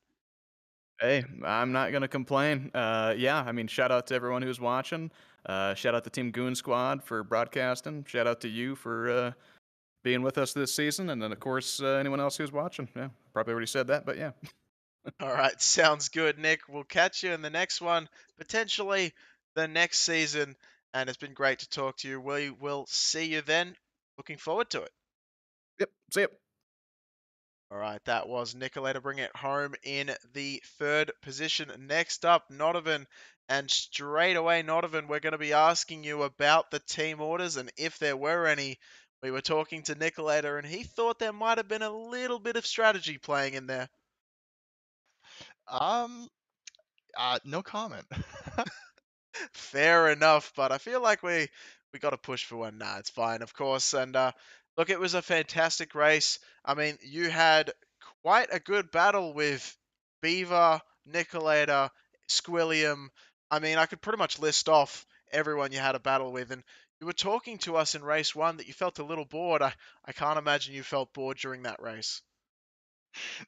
Hey, I'm not gonna complain. Yeah, I mean, shout out to everyone who's watching. Shout out to Team Goon Squad for broadcasting. Shout out to you for being with us this season, and then of course anyone else who's watching. Yeah, probably already said that, but yeah. All right, sounds good, Nick. We'll catch you in the next one, potentially the next season. And it's been great to talk to you. We will see you then. Looking forward to it. Yep. See ya. All right, that was Nicoletta bringing it home in the third position. Next up, Nodovan. And straight away, Nodovan, we're going to be asking you about the team orders and if there were any. We were talking to Nicoletta, and he thought there might have been a little bit of strategy playing in there. Um, no comment. Fair enough, but I feel like we got to push for one. Nah, it's fine, of course. And look, it was a fantastic race. I mean, you had quite a good battle with Beaver, Nicolata, Squilliam. I mean, I could pretty much list off everyone you had a battle with, and you were talking to us in race one that you felt a little bored. I can't imagine you felt bored during that race.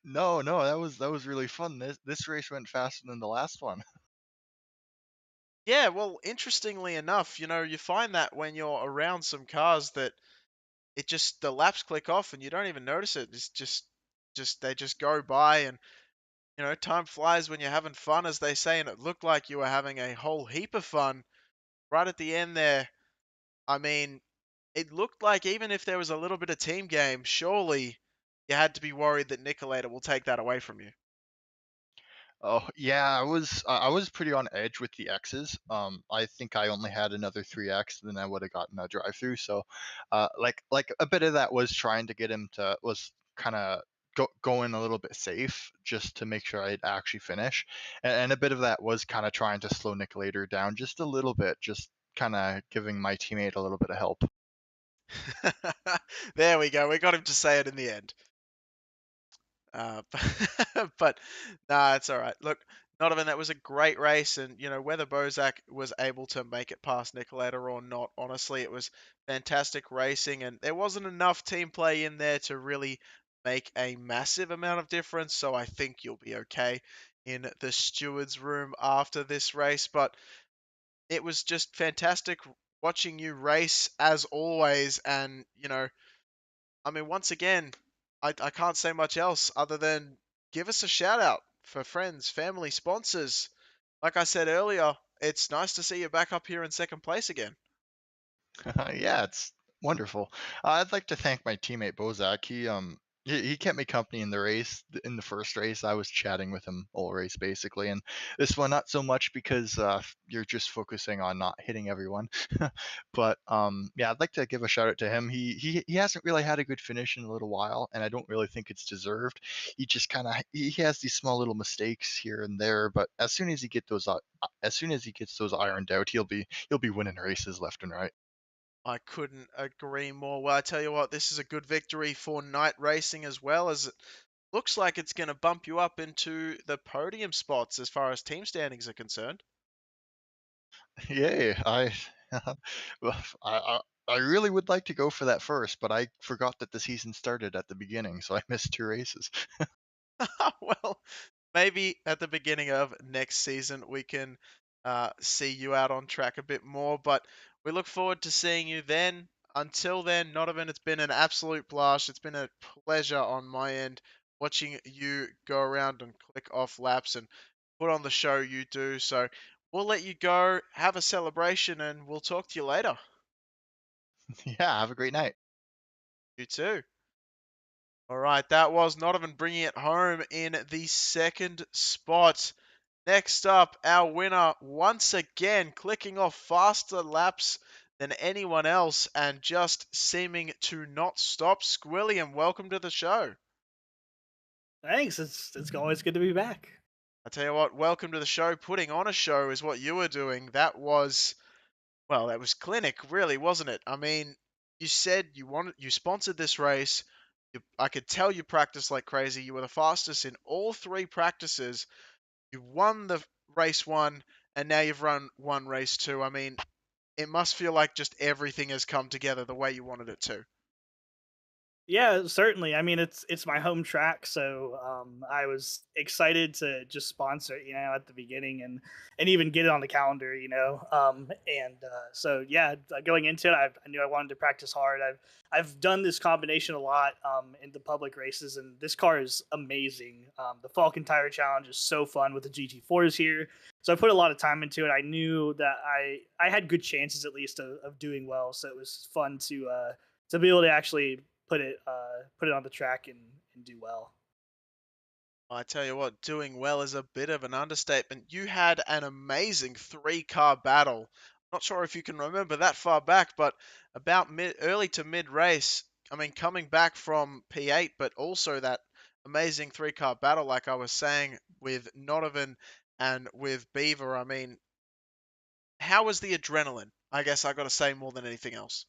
No, no, that was really fun. This race went faster than the last one. Yeah, well, interestingly enough, you find that when you're around some cars that it just the laps click off and you don't even notice it. It's just they just go by, and time flies when you're having fun, as they say, and it looked like you were having a whole heap of fun right at the end there. I mean, it looked like even if there was a little bit of team game, surely you had to be worried that Nicolata will take that away from you. Oh yeah, I was pretty on edge with the X's. I think I only had another 3X, then I would have gotten a drive through. So, like a bit of that was trying to get him to was kind of going a little bit safe just to make sure I'd actually finish, and a bit of that was kind of trying to slow Nicolator down just a little bit, just kind of giving my teammate a little bit of help. There we go. We got him to say it in the end. But nah, it's all right. Look, Donovan, that was a great race, and whether Bozak was able to make it past Nicoletta or not, honestly, it was fantastic racing, and there wasn't enough team play in there to really make a massive amount of difference. So I think you'll be okay in the stewards room after this race. But it was just fantastic watching you race as always, and I mean, once again, I can't say much else other than give us a shout out for friends, family, sponsors. Like I said earlier, it's nice to see you back up here in second place again. Yeah, it's wonderful. I'd like to thank my teammate Bozak. He kept me company in the race. In the first race, I was chatting with him all race basically, and this one not so much because you're just focusing on not hitting everyone. But yeah, I'd like to give a shout out to him. He hasn't really had a good finish in a little while, and I don't really think it's deserved. He just kind of he has these small little mistakes here and there, but as soon as he gets those ironed out, he'll be winning races left and right. I couldn't agree more. Well, I tell you what, this is a good victory for night racing as well, as it looks like it's going to bump you up into the podium spots as far as team standings are concerned. Yay! Well, I really would like to go for that first, but I forgot that the season started at the beginning, so I missed 2 races. Well, maybe at the beginning of next season we can see you out on track a bit more, but we look forward to seeing you then. Until then, Nodovan, it's been an absolute blast. It's been a pleasure on my end watching you go around and click off laps and put on the show you do. So we'll let you go, have a celebration, and we'll talk to you later. Yeah, have a great night. You too. All right, that was Nodovan bringing it home in the second spot. Next up, our winner once again clicking off faster laps than anyone else and just seeming to not stop. Squilliam, welcome to the show. Thanks. It's always good to be back. I tell you what, welcome to the show. Putting on a show is what you were doing. That was clinic, really, wasn't it? I mean, you said you sponsored this race. I could tell you practiced like crazy. You were the fastest in all 3 practices. You won the race 1, and now you've run one race 2. I mean, it must feel like just everything has come together the way you wanted it to. Yeah, certainly. I mean, it's my home track, so I was excited to just sponsor it, at the beginning and even get it on the calendar, so yeah, going into it, I knew I wanted to practice hard. I've done this combination a lot in the public races, and this car is amazing. The Falcon Tire Challenge is so fun with the GT4s here, so I put a lot of time into it. I knew that I had good chances at least of doing well, so it was fun to be able to actually put it on the track and do well. I tell you what, doing well is a bit of an understatement. You had an amazing 3-car battle. Not sure if you can remember that far back, but about early to mid race. I mean, coming back from P8, but also that amazing 3-car battle, like I was saying, with Nodovan and with Beaver. I mean, how was the adrenaline? I guess I got to say more than anything else.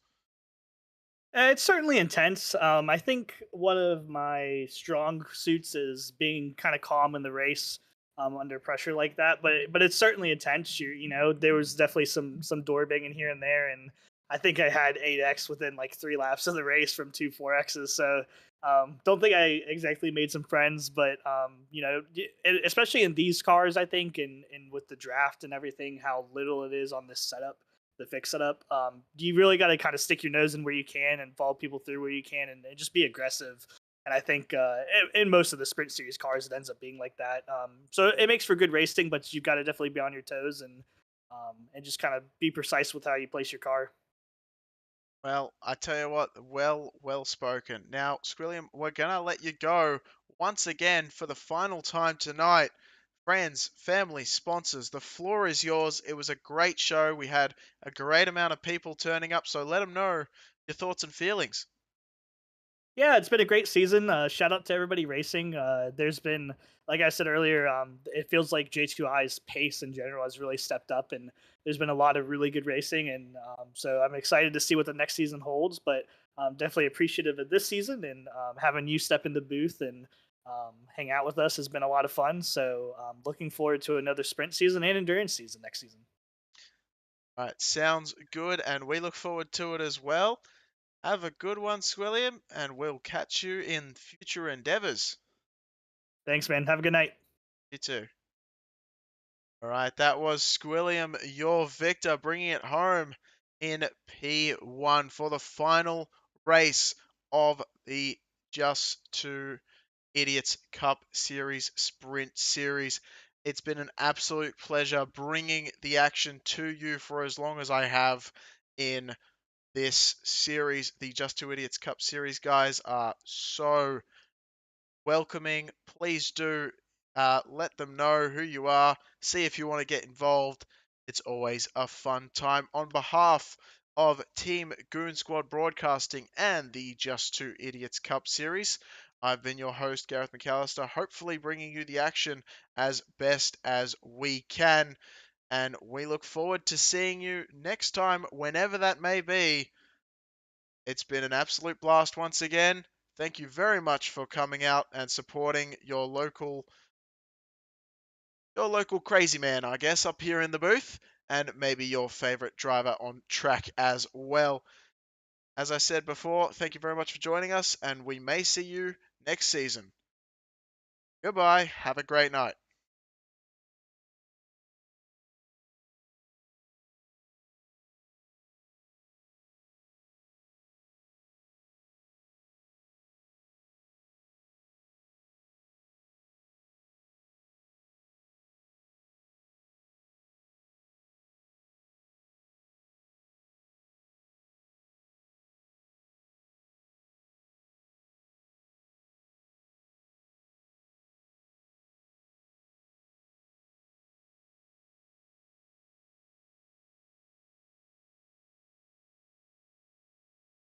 It's certainly intense. I think one of my strong suits is being kind of calm in the race under pressure like that. But it's certainly intense. There was definitely some door banging here and there, and I think I had 8x within like 3 laps of the race from 2 4x's. So don't think I exactly made some friends, but especially in these cars, I think, and with the draft and everything, how little it is on this setup, the fix setup. You really got to kind of stick your nose in where you can and follow people through where you can and just be aggressive. And I think in most of the Sprint Series cars, it ends up being like that. So it makes for good racing, but you've got to definitely be on your toes and just kind of be precise with how you place your car. Well, I tell you what, well spoken. Now, Squilliam, we're gonna let you go once again for the final time tonight. Friends, family, sponsors, the floor is yours. It was a great show. We had a great amount of people turning up, so let them know your thoughts and feelings. Yeah, it's been a great season. Shout out to everybody racing. There's been, like I said earlier, it feels like J2I's pace in general has really stepped up, and there's been a lot of really good racing. And so I'm excited to see what the next season holds. But definitely appreciative of this season, and having you step in the booth and hang out with us has been a lot of fun. So looking forward to another sprint season and endurance season next season. All right, sounds good, and we look forward to it as well. Have a good one, Squilliam, and we'll catch you in future endeavors. Thanks, man. Have a good night. You too. All right, that was Squilliam, your victor, bringing it home in P1 for the final race of the Just 2 Idiots Cup Series Sprint Series. It's been an absolute pleasure bringing the action to you for as long as I have in this series. The Just 2 Idiots Cup Series guys are so welcoming. Please do let them know who you are. See if you want to get involved. It's always a fun time. On behalf of Team Goon Squad Broadcasting and the Just 2 Idiots Cup Series, I've been your host, Gareth McAllister, hopefully bringing you the action as best as we can. And we look forward to seeing you next time, whenever that may be. It's been an absolute blast once again. Thank you very much for coming out and supporting your local crazy man, I guess, up here in the booth, and maybe your favorite driver on track as well. As I said before, thank you very much for joining us, and we may see you next season. Goodbye. Have a great night.